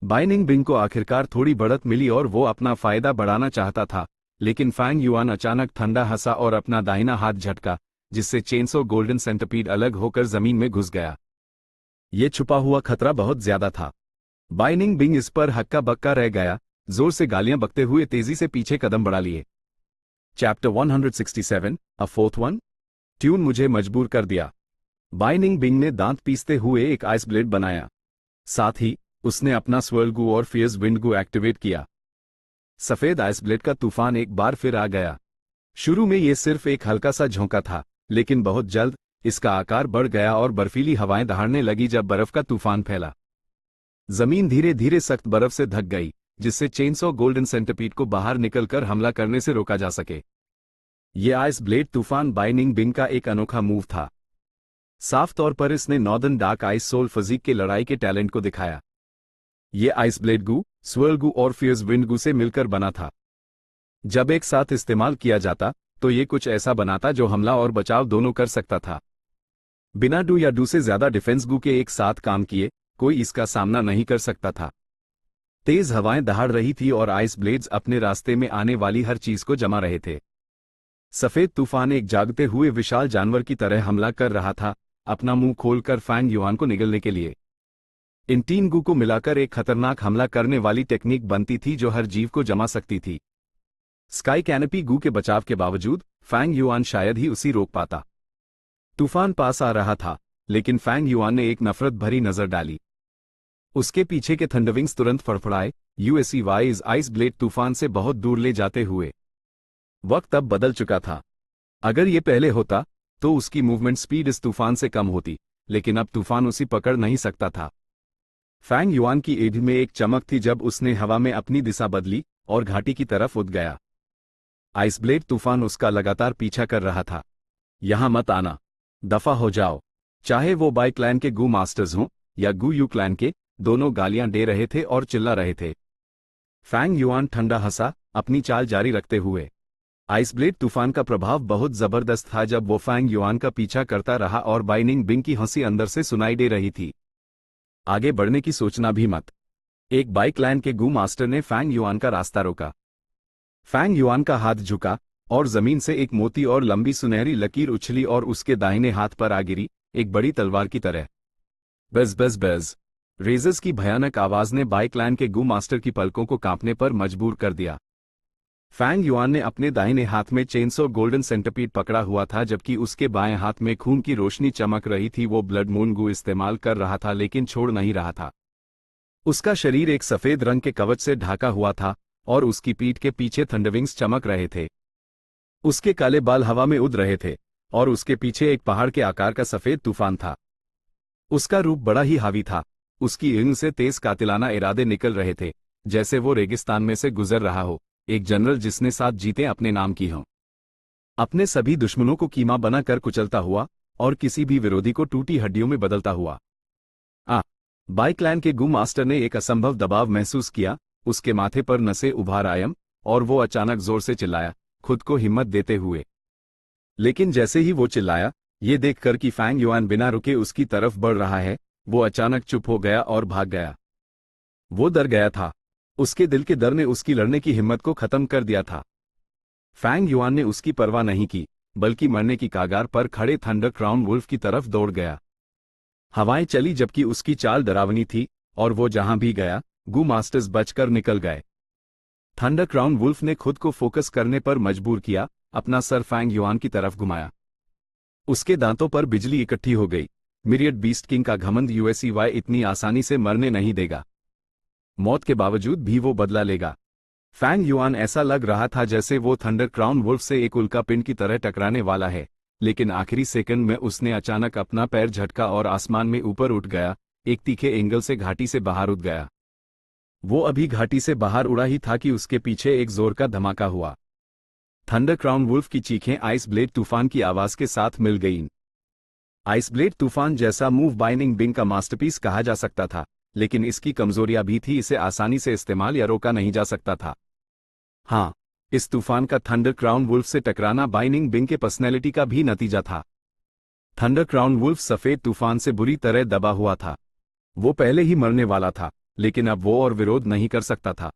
बाइनिंग बिंग को आखिरकार थोड़ी बढ़त मिली और वो अपना फायदा बढ़ाना चाहता था, लेकिन फैंग युआन अचानक ठंडा हंसा और अपना दाहिना हाथ झटका, जिससे चेनसॉ गोल्डन सेंटिपीड अलग होकर जमीन में घुस गया। ये छुपा हुआ खतरा बहुत ज्यादा था। बाइनिंग बिंग इस पर हक्का बक्का रह गया, जोर से गालियां बकते हुए तेजी से पीछे कदम बढ़ा लिए। चैप्टर 167, अ फोर्थ वन। ट्यून मुझे मजबूर कर दिया। बाइनिंग बिंग ने दांत पीसते हुए एक आइस ब्लेड बनाया। साथ ही उसने अपना स्वर्ल गू और फियर्स विंड गू एक्टिवेट किया। सफेद आइस ब्लेड का तूफान एक बार फिर आ गया। शुरू में यह सिर्फ एक हल्का सा झोंका था, लेकिन बहुत जल्द इसका आकार बढ़ गया और बर्फीली हवाएं दहाड़ने लगी जब बर्फ का तूफान फैला। जमीन धीरे धीरे सख्त बर्फ से ढक गई, जिससे चेनसॉ गोल्डन सेंटिपीड को बाहर निकलकर हमला करने से रोका जा सके। यह आइस ब्लेड तूफान बाइनिंग बिंग का एक अनोखा मूव था। साफ तौर पर इसने northern dark ice soul physique के लड़ाई के टैलेंट को दिखाया। यह ice blade Gu, swirl Gu और फियर्स विंड गू से मिलकर बना था। जब एक साथ इस्तेमाल किया जाता तो ये कुछ ऐसा बनाता जो हमला और बचाव दोनों कर सकता था। बिना डू या डू से ज्यादा डिफेंस गू के एक साथ काम किए कोई इसका सामना नहीं कर सकता था। तेज हवाएं दहाड़ रही थी और आइस ब्लेड्स अपने रास्ते में आने वाली हर चीज को जमा रहे थे। सफेद तूफान एक जागते हुए विशाल जानवर की तरह हमला कर रहा था, अपना मुंह खोलकर फैंग युआन को निगलने के लिए। इन तीन गू को मिलाकर एक खतरनाक हमला करने वाली टेक्निक बनती थी जो हर जीव को जमा सकती थी। स्काई कैनपी गू के बचाव के बावजूद फैंग युआन शायद ही उसी रोक पाता। तूफान पास आ रहा था, लेकिन फैंग युआन ने एक नफरत भरी नजर डाली। उसके पीछे के थंडरविंग्स तुरंत फड़फड़ाए, यूएसईवाइज आइस ब्लेड तूफान से बहुत दूर ले जाते हुए। वक्त अब बदल चुका था। अगर ये पहले होता तो उसकी मूवमेंट स्पीड इस तूफान से कम होती, लेकिन अब तूफान उसी पकड़ नहीं सकता था। फैंग युआन की एड़ी में एक चमक थी जब उसने हवा में अपनी दिशा बदली और घाटी की तरफ उड़ गया। आइस ब्लेड तूफान उसका लगातार पीछा कर रहा था। यहां मत आना, दफा हो जाओ। चाहे वो बाई क्लैन के गू मास्टर्स हों या गू यू क्लैन के, दोनों गालियां दे रहे थे और चिल्ला रहे थे। फैंग युआन ठंडा हंसा, अपनी चाल जारी रखते हुए। आइस ब्लेड तूफान का प्रभाव बहुत जबरदस्त था जब वो फैंग युआन का पीछा करता रहा और बाइनिंग बिंग की हंसी अंदर से सुनाई दे रही थी। आगे बढ़ने की सोचना भी मत। एक बाइक लाइन के गू मास्टर ने फैंग युआन का रास्ता रोका। फैंग युआन का हाथ झुका और जमीन से एक मोती और लंबी सुनहरी लकीर उछली और उसके दाहिने हाथ पर आ गिरी, एक बड़ी तलवार की तरह। बज बज बज। रेजर्स की भयानक आवाज ने बाइक लाइन के गू मास्टर की पलकों को कांपने पर मजबूर कर दिया। फैंग युआन ने अपने दाहिने हाथ में चेनसॉ गोल्डन सेंटिपीड पकड़ा हुआ था जबकि उसके बाएं हाथ में खून की रोशनी चमक रही थी। वो ब्लड मून गू इस्तेमाल कर रहा था लेकिन छोड़ नहीं रहा था। उसका शरीर एक सफेद रंग के कवच से ढका हुआ था और उसकी पीठ के पीछे थंडरविंग्स चमक रहे थे। उसके काले बाल हवा में उड़ रहे थे और उसके पीछे एक पहाड़ के आकार का सफेद तूफान था। उसका रूप बड़ा ही हावी था। उसकी ईंग से तेज कातिलाना इरादे निकल रहे थे, जैसे वो रेगिस्तान में से गुजर रहा हो, एक जनरल जिसने 7 जीतें अपने नाम की हों, अपने सभी दुश्मनों को कीमा बनाकर कुचलता हुआ और किसी भी विरोधी को टूटी हड्डियों में बदलता हुआ। बाई क्लैन के गू मास्टर ने एक असंभव दबाव महसूस किया। उसके माथे पर नसें उभार आयम और वो अचानक जोर से चिल्लाया, खुद को हिम्मत देते हुए। लेकिन जैसे ही वो चिल्लाया, ये देखकर कि फैंग युआन बिना रुके उसकी तरफ बढ़ रहा है, वो अचानक चुप हो गया और भाग गया। वो डर गया था। उसके दिल के डर ने उसकी लड़ने की हिम्मत को खत्म कर दिया था। फैंग युआन ने उसकी परवाह नहीं की, बल्कि मरने की कागार पर खड़े थंडर क्राउन वुल्फ की तरफ दौड़ गया। हवाएं चली जबकि उसकी चाल डरावनी थी, और वो जहां भी गया, गू मास्टर्स बचकर निकल गए। थंडर क्राउन वुल्फ ने खुद को फोकस करने पर मजबूर किया, अपना सर फैंग युआन की तरफ घुमाया। उसके दांतों पर बिजली इकट्ठी हो गई। मिरियड बीस्ट किंग का घमंड यूएसईवाई इतनी आसानी से मरने नहीं देगा। मौत के बावजूद भी वो बदला लेगा। फैंग युआन ऐसा लग रहा था जैसे वो थंडर क्राउन वुल्फ से एक उल्का पिंड की तरह टकराने वाला है, लेकिन आखिरी सेकंड में उसने अचानक अपना पैर झटका और आसमान में ऊपर उठ गया, एक तीखे एंगल से घाटी से बाहर उठ गया। वो अभी घाटी से बाहर उड़ा ही था कि उसके पीछे एक जोर का धमाका हुआ। थंडर क्राउन वुल्फ की चीखें आइस ब्लेड तूफान की आवाज के साथ मिल गईं। आइस ब्लेड तूफान जैसा मूव बाइनिंग बिंग का मास्टरपीस कहा जा सकता था, लेकिन इसकी कमजोरियां भी थी। इसे आसानी से इस्तेमाल या रोका नहीं जा सकता था। हाँ, इस तूफान का थंडर क्राउन वुल्फ से टकराना बाइनिंग बिंग के पर्सनैलिटी का भी नतीजा था। थंडर क्राउन वुल्फ सफेद तूफान से बुरी तरह दबा हुआ था। वो पहले ही मरने वाला था, लेकिन अब वो और विरोध नहीं कर सकता था।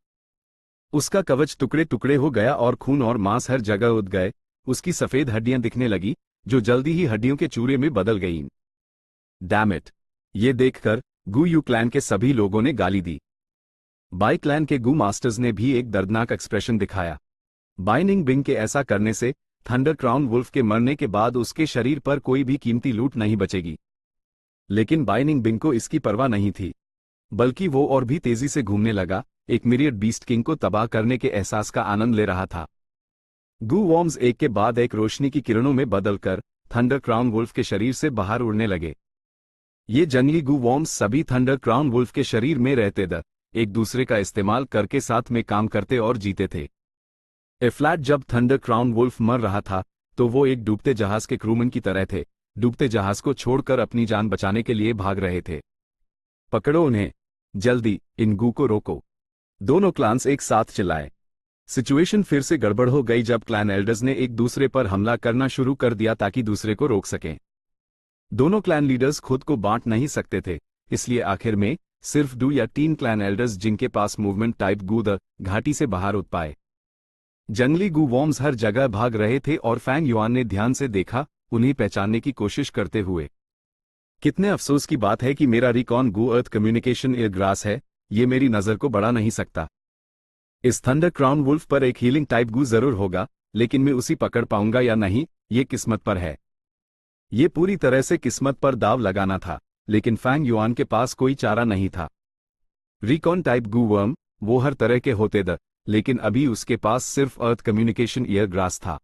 उसका कवच टुकड़े टुकड़े हो गया और खून और मांस हर जगह उड़ गए। उसकी सफेद हड्डियां दिखने लगी, जो जल्दी ही हड्डियों के चूरे में बदल गईं। Damn it! ये देखकर गू यू क्लैन के सभी लोगों ने गाली दी। बाई क्लैन के गू मास्टर्स ने भी एक दर्दनाक एक्सप्रेशन दिखाया। बाइनिंग बिंग के ऐसा करने से थंडर क्राउन वुल्फ के मरने के बाद उसके शरीर पर कोई भी कीमती लूट नहीं बचेगी। लेकिन बाइनिंग बिंग को इसकी परवाह नहीं थी, बल्कि वो और भी तेजी से घूमने लगा, एक मिरियड बीस्ट किंग को तबाह करने के एहसास का आनंद ले रहा था। गू वॉर्म्स एक के बाद एक रोशनी की किरणों में बदलकर थंडर क्राउन वुल्फ के शरीर से बाहर उड़ने लगे। ये जंगली गू वॉर्म्स सभी थंडर क्राउन वुल्फ के शरीर में रहते थे, एक दूसरे का इस्तेमाल करके साथ में काम करते और जीते थे। फ्लैट जब थंडर क्राउन वुल्फ मर रहा था, तो वो एक डूबते जहाज के क्रूमैन की तरह थे, डूबते जहाज को छोड़कर अपनी जान बचाने के लिए भाग रहे थे। पकड़ो उन्हें, जल्दी, इन गू को रोको! दोनों क्लान्स एक साथ चिल्लाए। सिचुएशन फिर से गड़बड़ हो गई जब क्लैन एल्डर्स ने एक दूसरे पर हमला करना शुरू कर दिया ताकि दूसरे को रोक सकें। दोनों क्लैन लीडर्स खुद को बांट नहीं सकते थे, इसलिए आखिर में सिर्फ 2 या 3 क्लैन एल्डर्स जिनके पास मूवमेंट टाइप गू द घाटी से बाहर उठ पाए। जंगली गू वॉर्म्स हर जगह भाग रहे थे और फैंग युआन ने ध्यान से देखा, उन्हें पहचानने की कोशिश करते हुए। कितने अफसोस की बात है कि मेरा रिकॉन गू अर्थ कम्युनिकेशन एयर ग्रास है, ये मेरी नज़र को बढ़ा नहीं सकता। इस थंडर क्राउन वुल्फ पर एक हीलिंग टाइप गू जरूर होगा, लेकिन मैं उसी पकड़ पाऊंगा या नहीं, ये किस्मत पर है। ये पूरी तरह से किस्मत पर दाव लगाना था, लेकिन फैंग युआन के पास कोई चारा नहीं था। रिकॉन टाइप गू वर्म, वो हर तरह के होते थे, लेकिन अभी उसके पास सिर्फ अर्थ कम्युनिकेशन ईयर ग्रास था।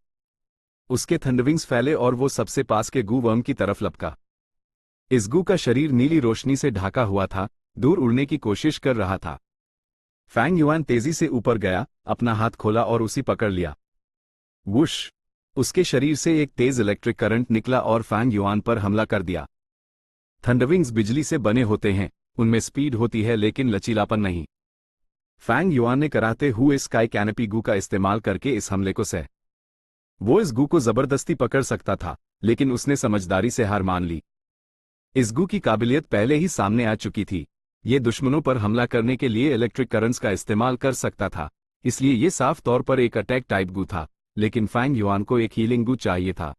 उसके थंडरविंग्स फैले और वो सबसे पास के गू वर्म की तरफ लपका। इस गू का शरीर नीली रोशनी से ढाका हुआ था, दूर उड़ने की कोशिश कर रहा था। फैंग युआन तेजी से ऊपर गया, अपना हाथ खोला और उसी पकड़ लिया। वुश! उसके शरीर से एक तेज इलेक्ट्रिक करंट निकला और फैंग युआन पर हमला कर दिया। थंडरविंग्स बिजली से बने होते हैं, उनमें स्पीड होती है लेकिन लचीलापन नहीं। फैंग युआन ने कराते हुए स्काई कैनपी गू का इस्तेमाल करके इस हमले को सह। वो इस गू को जबरदस्ती पकड़ सकता था, लेकिन उसने समझदारी से हार मान ली। इस गू की काबिलियत पहले ही सामने आ चुकी थी। ये दुश्मनों पर हमला करने के लिए इलेक्ट्रिक करंट्स का इस्तेमाल कर सकता था, इसलिए ये साफ तौर पर एक अटैक टाइप गू था, लेकिन फैंग युआन को एक हीलिंग गू चाहिए था।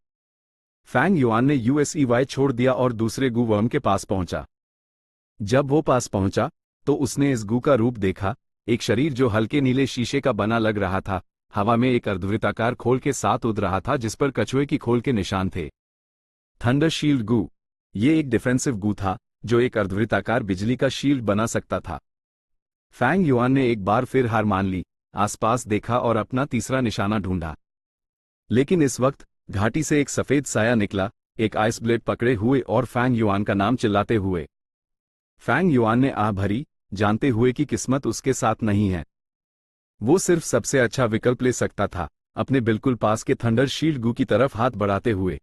फैंग युआन ने यूएसईवाई छोड़ दिया और दूसरे गू वर्म के पास पहुंचा। जब वो पास पहुंचा, तो उसने इस गू का रूप देखा, एक शरीर जो हल्के नीले शीशे का बना लग रहा था, हवा में एक अर्धवृत्ताकार खोल के साथ उड़ रहा था जिस पर कछुए की खोल के निशान थे। थंडर शील्ड गू! ये एक डिफेंसिव गू था, जो एक अर्धवृत्ताकार बिजली का शील्ड बना सकता था। फैंग युआन ने एक बार फिर हार मान ली, आसपास देखा और अपना तीसरा निशाना ढूंढा। लेकिन इस वक्त घाटी से एक सफेद साया निकला, एक आइस ब्लेड पकड़े हुए और फैंग युआन का नाम चिल्लाते हुए। फैंग युआन ने आह भरी, जानते हुए कि किस्मत उसके साथ नहीं है। वो सिर्फ सबसे अच्छा विकल्प ले सकता था, अपने बिल्कुल पास के थंडर शील्ड गू की तरफ हाथ बढ़ाते हुए।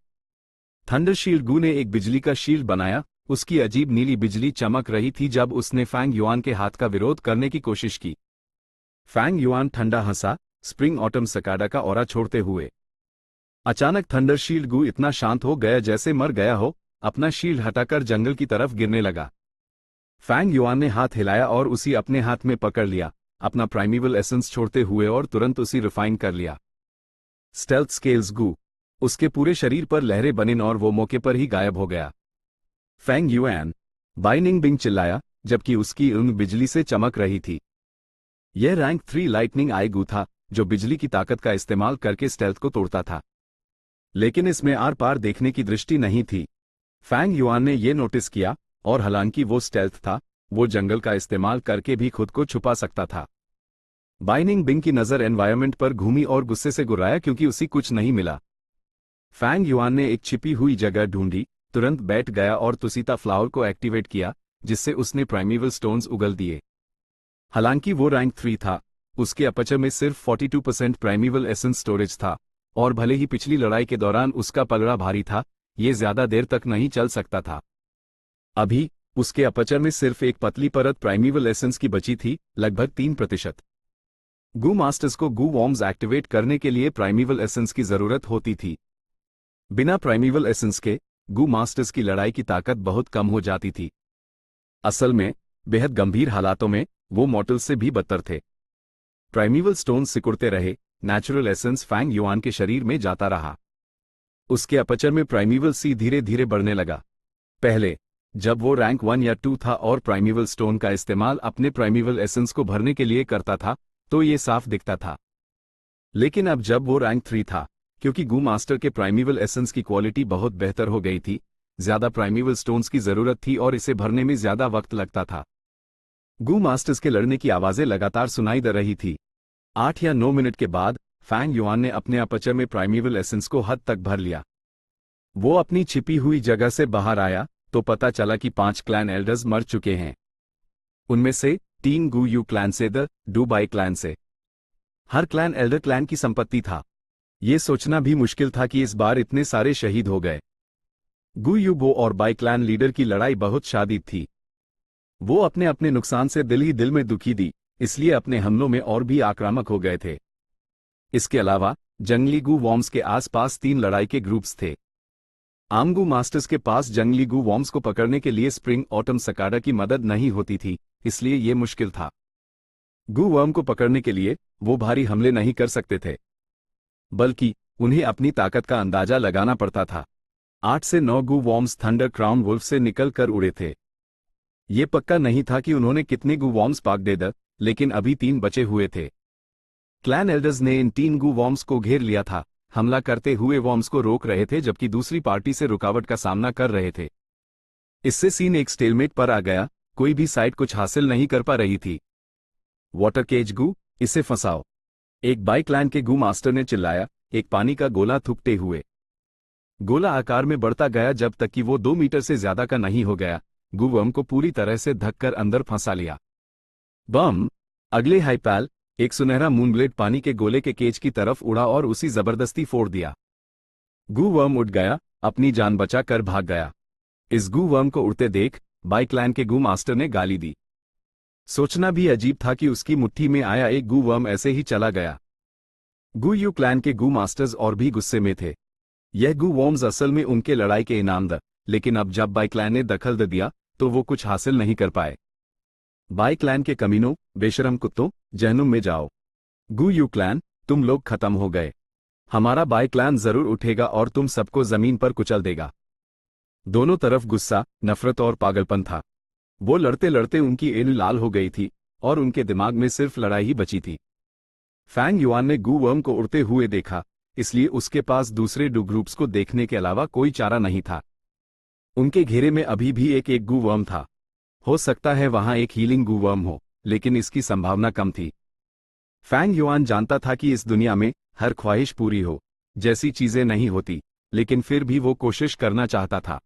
थंडर शील्ड गू ने एक बिजली का शील्ड बनाया, उसकी अजीब नीली बिजली चमक रही थी जब उसने फैंग युआन के हाथ का विरोध करने की कोशिश की। फैंग युआन ठंडा हंसा, स्प्रिंग ऑटम सकाडा का ऑरा छोड़ते हुए। अचानक थंडर शील्ड गू इतना शांत हो गया जैसे मर गया हो, अपना शील्ड हटाकर जंगल की तरफ गिरने लगा। फैंग युआन ने हाथ हिलाया और उसी अपने हाथ में पकड़ लिया, अपना प्राइमेवल एसेंस छोड़ते हुए, और तुरंत उसी रिफाइन कर लिया। स्टेल्थ स्केल्स गू। उसके पूरे शरीर पर लहरें बनी और वो मौके पर ही गायब हो गया। फैंग युआन, बाइनिंग बिंग चिल्लाया, जबकि उसकी ऊँग बिजली से चमक रही थी। यह रैंक 3 लाइटनिंग आई गू था, जो बिजली की ताकत का इस्तेमाल करके स्टेल्थ को तोड़ता था। लेकिन इसमें आर पार देखने की दृष्टि नहीं थी। फैंग युआन ने यह नोटिस किया, और हालांकि वो स्टेल्थ था, वो जंगल का इस्तेमाल करके भी खुद को छुपा सकता था। बाइनिंग बिंग की नजर एनवायरमेंट पर घूमी और गुस्से से गुर्राया क्योंकि उसी कुछ नहीं मिला। फैंग युआन ने एक छिपी हुई जगह ढूंढी, तुरंत बैठ गया और तुसीता फ्लावर को एक्टिवेट किया, जिससे उसने प्राइमेवल स्टोन्स उगल दिए। हालांकि वो रैंक 3 था, उसके अपर्चर में सिर्फ 42% प्राइमेवल एसेंस स्टोरेज था, और भले ही पिछली लड़ाई के दौरान उसका पलड़ा भारी था, ये ज्यादा देर तक नहीं चल सकता था। अभी उसके अपर्चर में सिर्फ एक पतली परत प्राइमेवल एसेंस की बची थी, लगभग 3%। गू मास्टर्स को गू वॉर्म्स एक्टिवेट करने के लिए प्राइमेवल एसेंस की जरूरत होती थी। बिना प्राइमेवल एसेंस के गू मास्टर्स की लड़ाई की ताकत बहुत कम हो जाती थी। असल में बेहद गंभीर हालातों में वो मॉर्टल्स से भी बदतर थे। प्राइमेवल स्टोन सिकुड़ते रहे, नेचुरल एसेंस फैंग युआन के शरीर में जाता रहा। उसके अपर्चर में प्राइमेवल सी धीरे धीरे बढ़ने लगा। पहले जब वो रैंक 1 या 2 था और प्राइमेवल स्टोन का इस्तेमाल अपने प्राइमेवल एसेंस को भरने के लिए करता था, तो ये साफ दिखता था। लेकिन अब जब वो रैंक 3 था, क्योंकि गू मास्टर के प्राइमेवल एसेंस की क्वालिटी बहुत बेहतर हो गई थी, ज्यादा प्राइमेवल स्टोन्स की जरूरत थी और इसे भरने में ज्यादा वक्त लगता था। गू मास्टर्स के लड़ने की आवाजें लगातार सुनाई दे रही थी। 8 या 9 मिनट के बाद फैंग युआन ने अपने अपर्चर में प्राइमेवल एसेंस को हद तक भर लिया। वो अपनी छिपी हुई जगह से बाहर आया तो पता चला कि 5 क्लैन एल्डर्स मर चुके हैं। उनमें से 3 गू यू क्लैन से, द डू बाई क्लैन से। हर क्लैन एल्डर क्लैन की संपत्ति था। ये सोचना भी मुश्किल था कि इस बार इतने सारे शहीद हो गए। गू यू बो और बाई क्लैन लीडर की लड़ाई बहुत शादिद थी। वो अपने अपने नुकसान से दिल ही दिल में दुखी थी, इसलिए अपने हमलों में और भी आक्रामक हो गए थे। इसके अलावा जंगली गू वॉर्म्स के आसपास 3 लड़ाई के ग्रुप्स थे। आम गू मास्टर्स के पास जंगली गू वॉर्म्स को पकड़ने के लिए स्प्रिंग ऑटम सकाडा की मदद नहीं होती थी, इसलिए यह मुश्किल था। गू वर्म को पकड़ने के लिए वो भारी हमले नहीं कर सकते थे, बल्कि उन्हें अपनी ताकत का अंदाजा लगाना पड़ता था। 8 से 9 गू वॉर्म्स थंडर क्राउन वुल्फ से निकल कर उड़े थे। ये पक्का नहीं था कि उन्होंने कितने गू वॉर्म्स पाक दे द, लेकिन अभी 3 बचे हुए थे। क्लैन एल्डर्स ने इन 3 गू वॉर्म्स को घेर लिया था, हमला करते हुए वॉर्म्स को रोक रहे थे जबकि दूसरी पार्टी से रुकावट का सामना कर रहे थे। इससे सीन एक स्टेलमेट पर आ गया, कोई भी साइड कुछ हासिल नहीं कर पा रही थी। वाटर केज गू, इसे फंसाओ, एक बाई क्लैन के गू मास्टर ने चिल्लाया, एक पानी का गोला थूकते हुए। गोला आकार में बढ़ता गया जब तक कि वो 2 मीटर से ज्यादा का नहीं हो गया। गू वर्म को पूरी तरह से धक्कर अंदर फंसा लिया। बम! अगले हाइपैल, एक सुनहरा मूनब्लेड पानी के गोले के केज की तरफ उड़ा और उसी जबरदस्ती फोड़ दिया। गू वर्म उठ गया, अपनी जान बचा कर भाग गया। इस गू वर्म को उड़ते देख बाई क्लैन के गू मास्टर ने गाली दी। सोचना भी अजीब था कि उसकी मुट्ठी में आया एक गू वर्म ऐसे ही चला गया। गू यू क्लैन के गू मास्टर्स और भी गुस्से में थे। यह गू वर्म्स असल में उनके लड़ाई के इनाम द, लेकिन अब जब बाई क्लैन ने दखल दे दिया तो वो कुछ हासिल नहीं कर पाए। बाई क्लैन के कमीनों, बेशरम कुत्तों, जहनुम में जाओ। गू यू क्लैन, तुम लोग खत्म हो गए। हमारा बाई क्लैन जरूर उठेगा और तुम सबको जमीन पर कुचल देगा। दोनों तरफ गुस्सा, नफरत और पागलपन था। वो लड़ते लड़ते उनकी एड़ी लाल हो गई थी और उनके दिमाग में सिर्फ लड़ाई ही बची थी। फैंग युआन ने गू वर्म को उड़ते हुए देखा, इसलिए उसके पास दूसरे डू ग्रुप्स को देखने के अलावा कोई चारा नहीं था। उनके घेरे में अभी भी एक गू वर्म था। हो सकता है वहां एक हीलिंग गू वर्म हो, लेकिन इसकी संभावना कम थी। फैंग युआन जानता था कि इस दुनिया में हर ख्वाहिश पूरी हो जैसी चीजें नहीं होती, लेकिन फिर भी वो कोशिश करना चाहता था।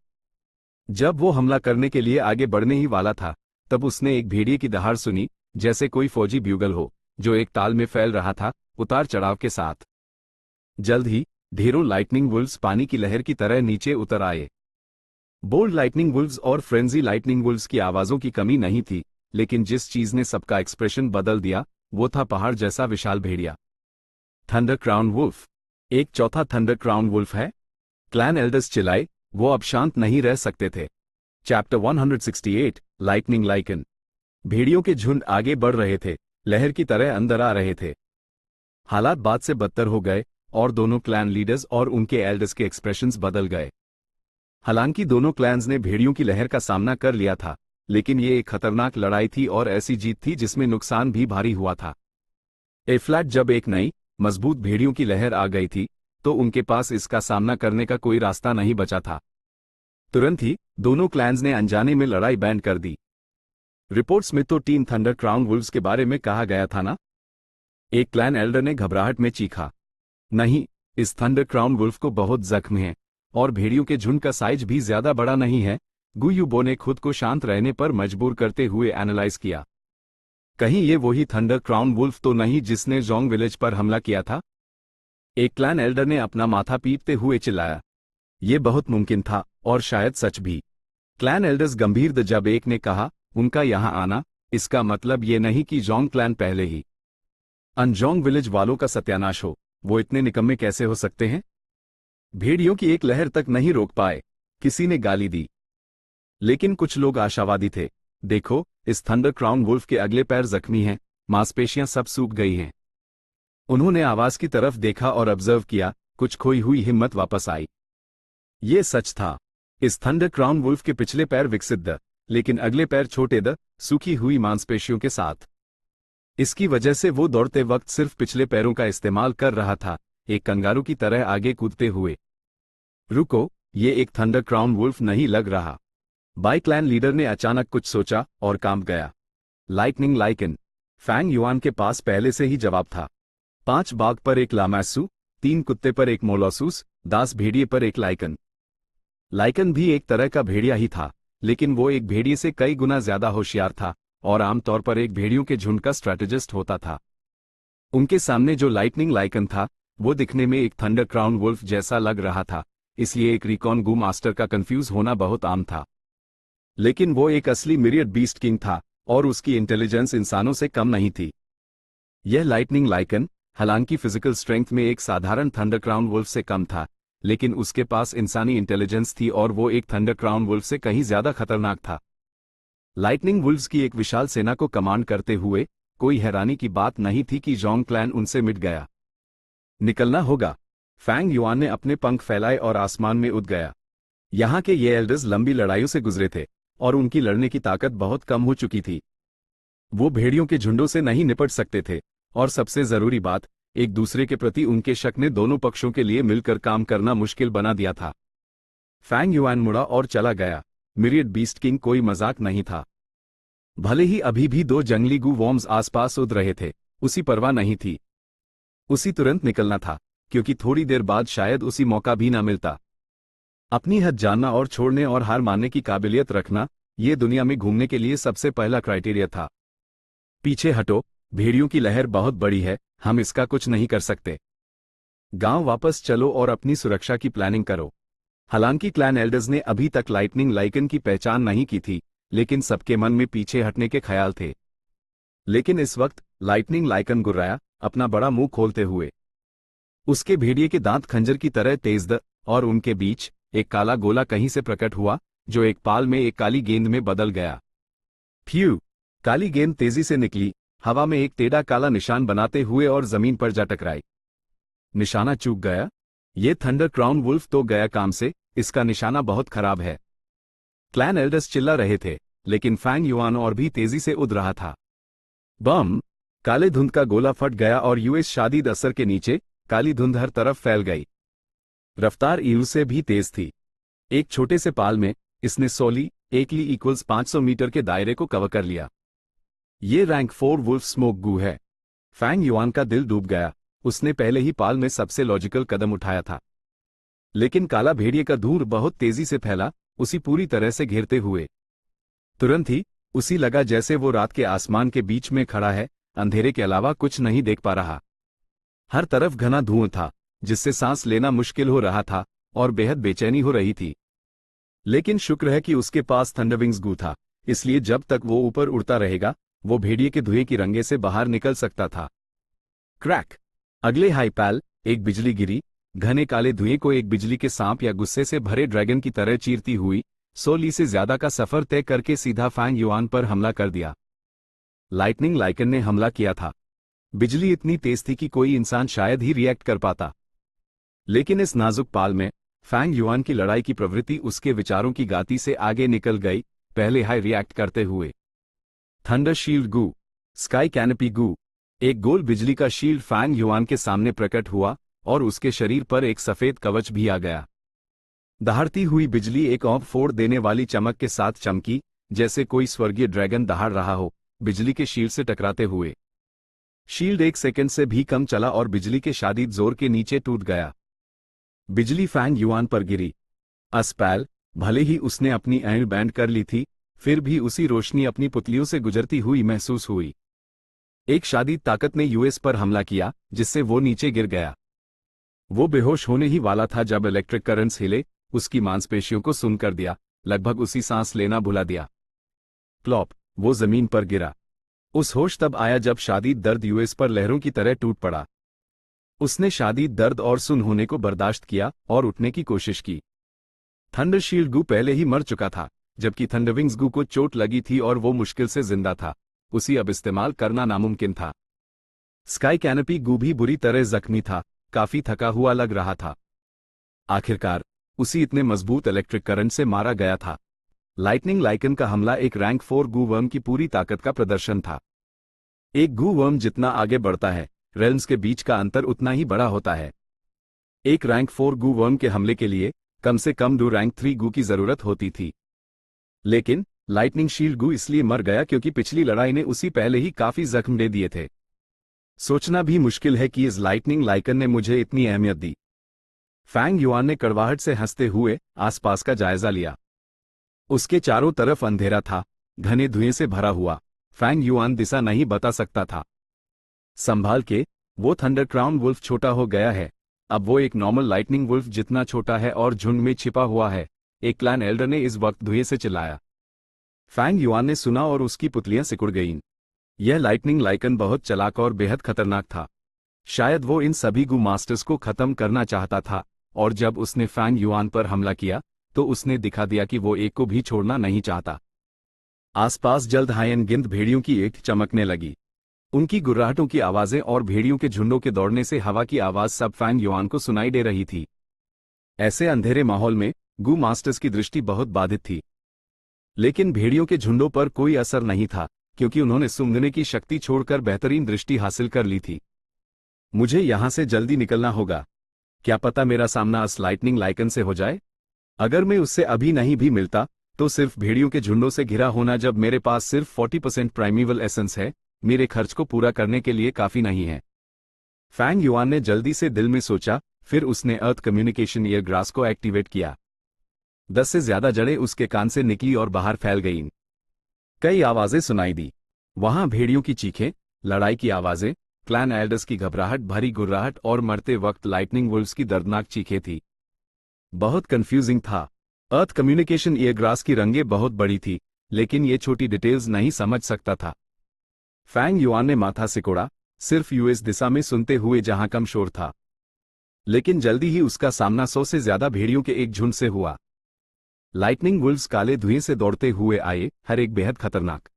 जब वो हमला करने के लिए आगे बढ़ने ही वाला था, तब उसने एक भेड़िए की दहाड़ सुनी, जैसे कोई फौजी ब्यूगल हो जो एक ताल में फैल रहा था, उतार चढ़ाव के साथ। जल्द ही ढेरों लाइटनिंग वुल्व्स पानी की लहर की तरह नीचे उतर आए। बोल्ड लाइटनिंग वुल्व्स और फ्रेंजी लाइटनिंग वुल्व्स की आवाजों की कमी नहीं थी, लेकिन जिस चीज ने सबका एक्सप्रेशन बदल दिया वो था पहाड़ जैसा विशाल भेड़िया। Thunder crown wolf. एक चौथा थंडर क्राउन वुल्फ है? क्लैन एल्डर्स चिल्लाए, वो अब शांत नहीं रह सकते थे। Chapter 168 lightning lycan. भेड़ियों के झुंड आगे बढ़ रहे थे, लहर की तरह अंदर आ रहे थे। हालात बाद से बदतर हो गए और दोनों क्लैन लीडर्स और उनके एल्डर्स के एक्सप्रेशंस बदल गए। हालांकि दोनों क्लैन्स ने भेड़ियों की लहर का सामना कर लिया था, लेकिन ये एक खतरनाक लड़ाई थी और ऐसी जीत थी जिसमें नुकसान भी भारी हुआ था। फ्लैट जब एक नई मजबूत भेड़ियों की लहर आ गई थी, तो उनके पास इसका सामना करने का कोई रास्ता नहीं बचा था। तुरंत ही दोनों क्लैन्स ने अनजाने में लड़ाई बैंड कर दी। रिपोर्ट्स में तो 3 थंडर क्राउन वुल्व्स के बारे में कहा गया था ना? एक क्लैन एल्डर ने घबराहट में चीखा। नहीं, इस थंडर क्राउन वुल्फ को बहुत जख्म है और भेड़ियों के झुंड का साइज भी ज्यादा बड़ा नहीं है। गुयुबो ने खुद को शांत रहने पर मजबूर करते हुए एनालाइज किया। कहीं ये वही थंडर क्राउन वुल्फ तो नहीं जिसने जोंग विलेज पर हमला किया था? एक क्लैन एल्डर ने अपना माथा पीटते हुए चिल्लाया। ये बहुत मुमकिन था और शायद सच भी। क्लैन एल्डर्स गंभीर द जब एक ने कहा, उनका यहां आना, इसका मतलब ये नहीं कि जोंग क्लैन पहले ही अनजोंग विलेज वालों का सत्यानाश हो। वो इतने निकम्मे कैसे हो सकते हैं? भेड़ियों की एक लहर तक नहीं रोक पाए, किसी ने गाली दी। लेकिन कुछ लोग आशावादी थे। देखो, इस थंडर क्राउन वुल्फ के अगले पैर जख्मी हैं, मांसपेशियां सब सूख गई हैं। उन्होंने आवाज की तरफ देखा और ऑब्जर्व किया, कुछ खोई हुई हिम्मत वापस आई। ये सच था। इस थंडर क्राउन वुल्फ के पिछले पैर विकसित द, लेकिन अगले पैर छोटे द, सूखी हुई मांसपेशियों के साथ। इसकी वजह से वो दौड़ते वक्त सिर्फ पिछले पैरों का इस्तेमाल कर रहा था, एक कंगारू की तरह आगे कूदते हुए। रुको, ये एक थंडर क्राउन वुल्फ नहीं लग रहा। बाई क्लैन लीडर ने अचानक कुछ सोचा और काम गया। Lightning lichen. फैंग युआन के पास पहले से ही जवाब था। 5 बाघ पर एक लामासू, 3 कुत्ते पर एक मोलोसूस, 10 भेड़िए पर एक लाइकन। लाइकन भी एक तरह का भेड़िया ही था, लेकिन वो एक भेड़िए से कई गुना ज्यादा होशियार था और आमतौर पर एक भेड़ियों के झुंड का स्ट्रैटेजिस्ट होता था। उनके सामने जो लाइटनिंग लाइकन था, वो दिखने में एक थंडर क्राउन वुल्फ जैसा लग रहा था, इसलिए एक रिकॉन गू मास्टर का कंफ्यूज होना बहुत आम था। लेकिन वो एक असली मिरियड बीस्ट किंग था और उसकी इंटेलिजेंस इंसानों से कम नहीं थी। यह लाइटनिंग लाइकन, हालांकि फिजिकल स्ट्रेंथ में एक साधारण थंडर क्राउन वुल्फ से कम था, लेकिन उसके पास इंसानी इंटेलिजेंस थी और वो एक थंडर क्राउन वुल्फ से कहीं ज्यादा खतरनाक था। लाइटनिंग वुल्व्स की एक विशाल सेना को कमांड करते हुए कोई हैरानी की बात नहीं थी कि जोंग क्लैन उनसे मिट गया। निकलना होगा। फैंग युआन ने अपने पंख फैलाए और आसमान में उड़ गया। यहाँ के ये एल्डर्स लंबी लड़ाइयों से गुजरे थे और उनकी लड़ने की ताकत बहुत कम हो चुकी थी। वो भेड़ियों के झुंडों से नहीं निपट सकते थे और सबसे जरूरी बात, एक दूसरे के प्रति उनके शक ने दोनों पक्षों के लिए मिलकर काम करना मुश्किल बना दिया था। फैंग युआन मुड़ा और चला गया। मिरियड बीस्ट किंग कोई मजाक नहीं था। भले ही अभी भी 2 जंगली गू वॉर्म्स आसपास उड़ रहे थे, उसी परवाह नहीं थी। उसी तुरंत निकलना था, क्योंकि थोड़ी देर बाद शायद उसी मौका भी ना मिलता। अपनी हद जानना और छोड़ने और हार मानने की काबिलियत रखना, ये दुनिया में घूमने के लिए सबसे पहला क्राइटेरिया था। पीछे हटो, भेड़ियों की लहर बहुत बड़ी है, हम इसका कुछ नहीं कर सकते। गांव वापस चलो और अपनी सुरक्षा की प्लानिंग करो। हालांकि क्लैन एल्डर्स ने अभी तक लाइटनिंग लाइकन की पहचान नहीं की थी, लेकिन सबके मन में पीछे हटने के ख्याल थे। लेकिन इस वक्त लाइटनिंग लाइकन गुर्राया, अपना बड़ा मुंह खोलते हुए। उसके भेड़िए के दांत खंजर की तरह तेज द, और उनके बीच एक काला गोला कहीं से प्रकट हुआ, जो एक पाल में एक काली गेंद में बदल गया। फ्यू! काली गेंद तेजी से निकली, हवा में एक टेढ़ा काला निशान बनाते हुए और जमीन पर जा टकराई। निशाना चूक गया। ये थंडर क्राउन वुल्फ तो गया काम से, इसका निशाना बहुत खराब है। क्लैन एल्डर्स चिल्ला रहे थे, लेकिन फैंग युआन और भी तेजी से उड़ रहा था। बम! काले धुंध का गोला फट गया और यूएस शादीद असर के नीचे काली धुंध हर तरफ फैल गई। रफ्तार ईयू से भी तेज थी। एक छोटे से पाल में इसने 500 मीटर के दायरे को कवर कर लिया। ये रैंक 4 वुल्फ स्मोक गू है। फैंग युआन का दिल डूब गया। उसने पहले ही पाल में सबसे लॉजिकल कदम उठाया था। लेकिन काला भेड़िए का धूर बहुत तेजी से फैला, उसी पूरी तरह से घेरते हुए। तुरंत ही उसी लगा जैसे वो रात के आसमान के बीच में खड़ा है, अंधेरे के अलावा कुछ नहीं देख पा रहा। हर तरफ घना धुआं था, जिससे सांस लेना मुश्किल हो रहा था और बेहद बेचैनी हो रही थी। लेकिन शुक्र है कि उसके पास थंडरविंग्स गू था, इसलिए जब तक वो ऊपर उड़ता रहेगा, वो भेड़िए के धुएं की रंगे से बाहर निकल सकता था। क्रैक! अगले हाई पैल, एक बिजली गिरी। घने काले धुएं को एक बिजली के सांप या गुस्से से भरे ड्रैगन की तरह चीरती हुई 100 ली से ज्यादा का सफर तय करके सीधा फैंग युआन पर हमला कर दिया। लाइटनिंग लाइकन ने हमला किया था। बिजली इतनी तेज थी कि कोई इंसान शायद ही रिएक्ट कर पाता। लेकिन इस नाजुक पाल में फैंग युआन की लड़ाई की प्रवृत्ति उसके विचारों की गाती से आगे निकल गई, पहले हाई रिएक्ट करते हुए। थंडर शील्ड गू, स्काई कैनपी गू। एक गोल बिजली का शील्ड फैंग युआन के सामने प्रकट हुआ और उसके शरीर पर एक सफेद कवच भी आ गया। दहाड़ती हुई बिजली एक औंध फोड़ देने वाली चमक के साथ चमकी, जैसे कोई स्वर्गीय ड्रैगन दहाड़ रहा हो, बिजली के शील्ड से टकराते हुए। शील्ड 1 सेकंड से भी कम चला और बिजली के शादीद जोर के नीचे टूट गया। बिजली फैंग युआन पर गिरी। अस्पैल, भले ही उसने अपनी एंड बैंड कर ली थी, फिर भी उसी रोशनी अपनी पुतलियों से गुजरती हुई महसूस हुई। एक शादीद ताकत ने यूएस पर हमला किया, जिससे वो नीचे गिर गया। वो बेहोश होने ही वाला था जब इलेक्ट्रिक करंट्स हिले, उसकी मांसपेशियों को सुन्न कर दिया, लगभग उसी सांस लेना भुला दिया। प्लॉप! वो जमीन पर गिरा। उस होश तब आया जब शादीद दर्द यूएस पर लहरों की तरह टूट पड़ा। उसने शादीद दर्द और सुन्न होने को बर्दाश्त किया और उठने की कोशिश की। थंडर शील्ड गू पहले ही मर चुका था, जबकि थंडरविंग्स गू को चोट लगी थी और वो मुश्किल से जिंदा था। उसी अब इस्तेमाल करना नामुमकिन था। स्काई कैनपी गू भी बुरी तरह जख्मी था, काफी थका हुआ लग रहा था। आखिरकार उसी इतने मजबूत इलेक्ट्रिक करंट से मारा गया था। लाइटनिंग लाइकन का हमला एक रैंक 4 गू वर्म की पूरी ताकत का प्रदर्शन था। एक गू वर्म जितना आगे बढ़ता है, रेल्म्स के बीच का अंतर उतना ही बड़ा होता है। एक रैंक 4 गू वर्म के हमले के लिए कम से कम 2 रैंक 3 गू की जरूरत होती थी। लेकिन लाइटनिंग शील्ड गू इसलिए मर गया क्योंकि पिछली लड़ाई ने उसी पहले ही काफी जख्म दे दिए थे। सोचना भी मुश्किल है कि इस लाइटनिंग लाइकन ने मुझे इतनी अहमियत दी। फैंग युआन ने कड़वाहट से हंसते हुए आसपास का जायजा लिया। उसके चारों तरफ अंधेरा था, घने धुएं से भरा हुआ। फैंग युआन दिशा नहीं बता सकता था। संभाल के, वो थंडर क्राउन वुल्फ छोटा हो गया है। अब वो एक नॉर्मल लाइटनिंग वुल्फ जितना छोटा है और झुंड में छिपा हुआ है, एक क्लैन एल्डर ने इस वक्त धुएं से चिल्लाया। फैंग युआन ने सुना और उसकी पुतलियां सिकुड़ गईं। यह लाइटनिंग लाइकन बहुत चालाक और बेहद खतरनाक था। शायद वो इन सभी गू मास्टर्स को खत्म करना चाहता था, और जब उसने फैंग युआन पर हमला किया, तो उसने दिखा दिया कि वो एक को भी छोड़ना नहीं चाहता। आसपास जल्द हायन गिंद भेड़ियों की एक चमकने लगी। उनकी गुर्राहटों की आवाजें और भेड़ियों के झुंडों के दौड़ने से हवा की आवाज सब फैंग युआन को सुनाई दे रही थी। ऐसे अंधेरे माहौल में गू मास्टर्स की दृष्टि बहुत बाधित थी। लेकिन भेड़ियों के झुंडों पर कोई असर नहीं था, क्योंकि उन्होंने सूंघने की शक्ति छोड़कर बेहतरीन दृष्टि हासिल कर ली थी। मुझे यहां से जल्दी निकलना होगा। क्या पता मेरा सामना इस लाइटनिंग लाइकन से हो जाए। अगर मैं उससे अभी नहीं भी मिलता, तो सिर्फ भेड़ियों के झुंडों से घिरा होना जब मेरे पास सिर्फ 40% प्राइमेवल एसेंस है, मेरे खर्च को पूरा करने के लिए काफी नहीं है। फैंग युआन ने जल्दी से दिल में सोचा, फिर उसने अर्थ कम्युनिकेशन ईयर ग्रास को एक्टिवेट किया। 10 से ज्यादा जड़ें उसके कान से निकली और बाहर फैल गईं। कई आवाजें सुनाई दी। वहां भेड़ियों की चीखें, लड़ाई की आवाजें, क्लैन एल्डर्स की घबराहट भरी गुर्राहट और मरते वक्त लाइटनिंग वुल्व्स की दर्दनाक चीखें थी। बहुत कंफ्यूजिंग था। अर्थ कम्युनिकेशन ईयरग्रास की रंगें बहुत बड़ी थी, लेकिन ये छोटी डिटेल्स नहीं समझ सकता था। फैंग युआन ने माथा सिकोड़ा, सिर्फ यूएस दिशा में सुनते हुए जहां कम शोर था। लेकिन जल्दी ही उसका सामना 100 से ज्यादा भेड़ियों के एक झुंड से हुआ। लाइटनिंग वुल्व्स काले धुएं से दौड़ते हुए आए, हर एक बेहद खतरनाक।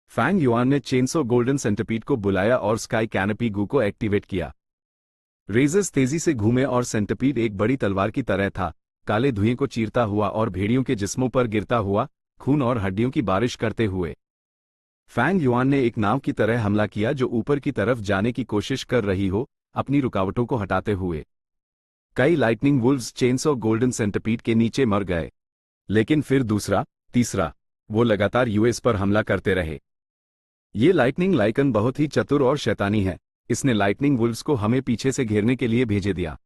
फैंग युआन ने चेनसो गोल्डन सेंटिपीड को बुलाया और स्काई कैनपी गू को एक्टिवेट किया। रेजर्स तेजी से घूमे और सेंटिपीड एक बड़ी तलवार की तरह था, काले धुएं को चीरता हुआ और भेड़ियों के जिस्मों पर गिरता हुआ, खून और हड्डियों की बारिश करते हुए। फैंग युआन ने एक नाव की तरह हमला किया जो ऊपर की तरफ जाने की कोशिश कर रही हो, अपनी रुकावटों को हटाते हुए। कई lightning Wolves chainsaw golden centipede के नीचे मर गए। लेकिन फिर दूसरा, तीसरा, वो लगातार यूएस पर हमला करते रहे। ये लाइटनिंग लाइकन बहुत ही चतुर और शैतानी है। इसने लाइटनिंग वुल्व्स को हमें पीछे से घेरने के लिए भेजे दिया।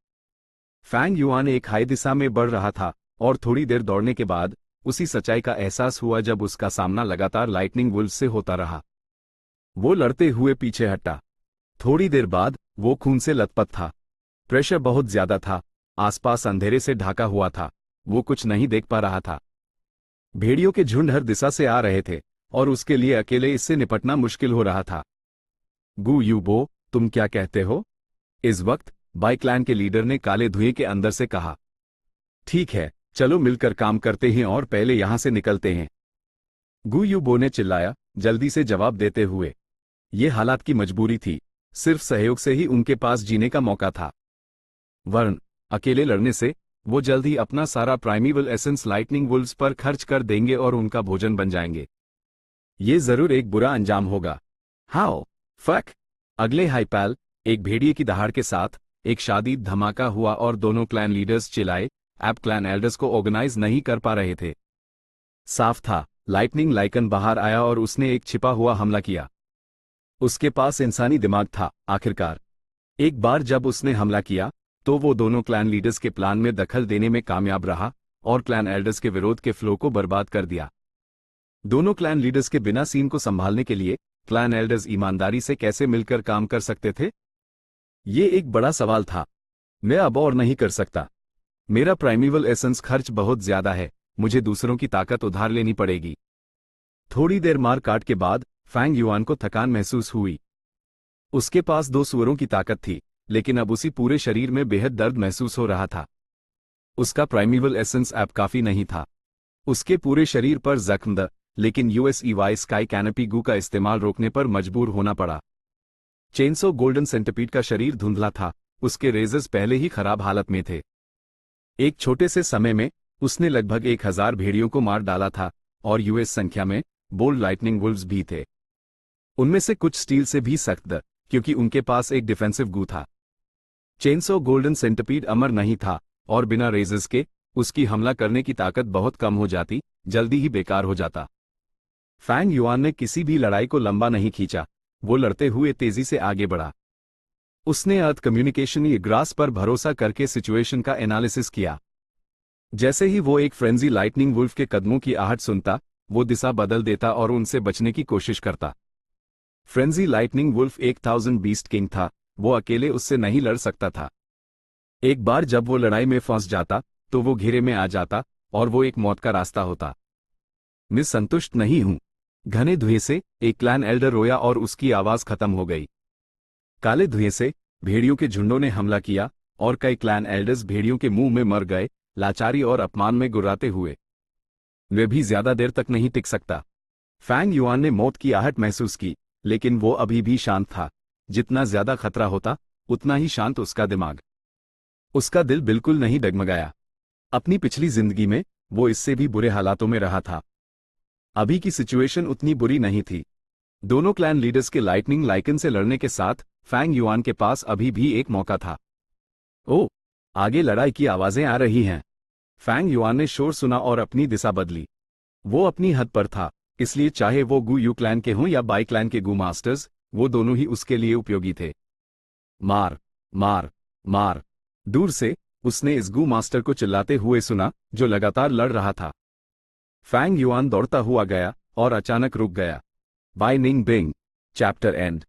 फैंग युआन एक हाई दिशा में बढ़ रहा था और थोड़ी देर दौड़ने के बाद उसी सच्चाई का एहसास हुआ जब उसका सामना लगातार लाइटनिंग वुल्व्स से होता रहा। वो लड़ते हुए पीछे हटा। थोड़ी देर बाद वो खून से लथपथ था। प्रेशर बहुत ज्यादा था। आसपास अंधेरे से ढाका हुआ था। वो कुछ नहीं देख पा रहा था। भेड़ियों के झुंड हर दिशा से आ रहे थे और उसके लिए अकेले इससे निपटना मुश्किल हो रहा था। गु यूबो, तुम क्या कहते हो? इस वक्त बाई क्लैन के लीडर ने काले धुएं के अंदर से कहा। ठीक है, चलो मिलकर काम करते हैं और पहले यहां से निकलते हैं, गु यूबो ने चिल्लाया, जल्दी से जवाब देते हुए। ये हालात की मजबूरी थी। सिर्फ सहयोग से ही उनके पास जीने का मौका था। वरन अकेले लड़ने से वो जल्द ही अपना सारा प्राइमेवल एसेंस लाइटनिंग वुल्व्स पर खर्च कर देंगे और उनका भोजन बन जाएंगे। ये जरूर एक बुरा अंजाम होगा। हाओ फक। अगले हाइपैल एक भेड़िए की दहाड़ के साथ एक शादीद धमाका हुआ और दोनों क्लैन लीडर्स चिल्लाए। ऐप क्लैन एल्डर्स को ऑर्गेनाइज नहीं कर पा रहे थे। साफ था, लाइटनिंग लाइकन बाहर आया और उसने एक छिपा हुआ हमला किया। उसके पास इंसानी दिमाग था। आखिरकार एक बार जब उसने हमला किया तो वो दोनों क्लैन लीडर्स के प्लान में दखल देने में कामयाब रहा और क्लैन एल्डर्स के विरोध के फ्लो को बर्बाद कर दिया। दोनों क्लैन लीडर्स के बिना सीन को संभालने के लिए क्लैन एल्डर्स ईमानदारी से कैसे मिलकर काम कर सकते थे? ये एक बड़ा सवाल था। मैं अब और नहीं कर सकता। मेरा प्राइमेवल एसेंस खर्च बहुत ज्यादा है। मुझे दूसरों की ताकत उधार लेनी पड़ेगी। थोड़ी देर मार काट के बाद फैंग युआन को थकान महसूस हुई। उसके पास 2 सुअरों की ताकत थी, लेकिन अब उसी पूरे शरीर में बेहद दर्द महसूस हो रहा था। उसका प्राइमेवल एसेंस ऐप काफी नहीं था। उसके पूरे शरीर पर जख्म द, लेकिन यूएसईवाई स्काई कैनपी गू का इस्तेमाल रोकने पर मजबूर होना पड़ा। चेनसो गोल्डन सेंटिपीड का शरीर धुंधला था। उसके रेजर्स पहले ही खराब हालत में थे। एक छोटे से समय में उसने लगभग 1000 भेड़ियों को मार डाला था और यूएस संख्या में बोल्ड लाइटनिंग वुल्व्स भी थे। उनमें से कुछ स्टील से भी सख्त, क्योंकि उनके पास एक डिफेंसिव गू था। चेनसो गोल्डन सेंटिपीड अमर नहीं था और बिना रेजर्स के उसकी हमला करने की ताकत बहुत कम हो जाती, जल्दी ही बेकार हो जाता। फैंग युआन ने किसी भी लड़ाई को लंबा नहीं खींचा। वो लड़ते हुए तेजी से आगे बढ़ा। उसने अर्थ कम्युनिकेशन या ग्रास पर भरोसा करके सिचुएशन का एनालिसिस किया। जैसे ही वो एक फ्रेंजी लाइटनिंग वुल्फ के कदमों की आहट सुनता, वो दिशा बदल देता और उनसे बचने की कोशिश करता। Frenzy lightning wolf 1000 beast king था। वो अकेले उससे नहीं लड़ सकता था। एक बार जब वो लड़ाई में फंस जाता तो वो घेरे में आ जाता और वो एक मौत का रास्ता होता। मैं संतुष्ट नहीं हूं। घने धुएं से एक क्लैन एल्डर रोया और उसकी आवाज खत्म हो गई। काले धुएं से भेड़ियों के झुंडों ने हमला किया और कई क्लैन एल्डर्स भेड़ियों के मुंह में मर गए, लाचारी और अपमान में गुर्राते हुए। वे भी ज्यादा देर तक नहीं टिक सकता। फैंग युआन ने मौत की आहट महसूस की, लेकिन वो अभी भी शांत था। जितना ज्यादा खतरा होता उतना ही शांत उसका दिमाग। उसका दिल बिल्कुल नहीं डगमगाया। अपनी पिछली जिंदगी में वो इससे भी बुरे हालातों में रहा था। अभी की सिचुएशन उतनी बुरी नहीं थी। दोनों क्लैन लीडर्स के लाइटनिंग लाइकन से लड़ने के साथ फैंग युआन के पास अभी भी एक मौका था। ओह, आगे लड़ाई की आवाजें आ रही हैं। फैंग युआन ने शोर सुना और अपनी दिशा बदली। वो अपनी हद पर था, इसलिए चाहे वो गु यू क्लैन के हों या बाई क्लैन के गु मास्टर्स, वो दोनों ही उसके लिए उपयोगी थे। मार मार मार। दूर से उसने इस गु मास्टर को चिल्लाते हुए सुना, जो लगातार लड़ रहा था। फैंग युआन दौड़ता हुआ गया और अचानक रुक गया। Bai Ning Bing. Chapter and.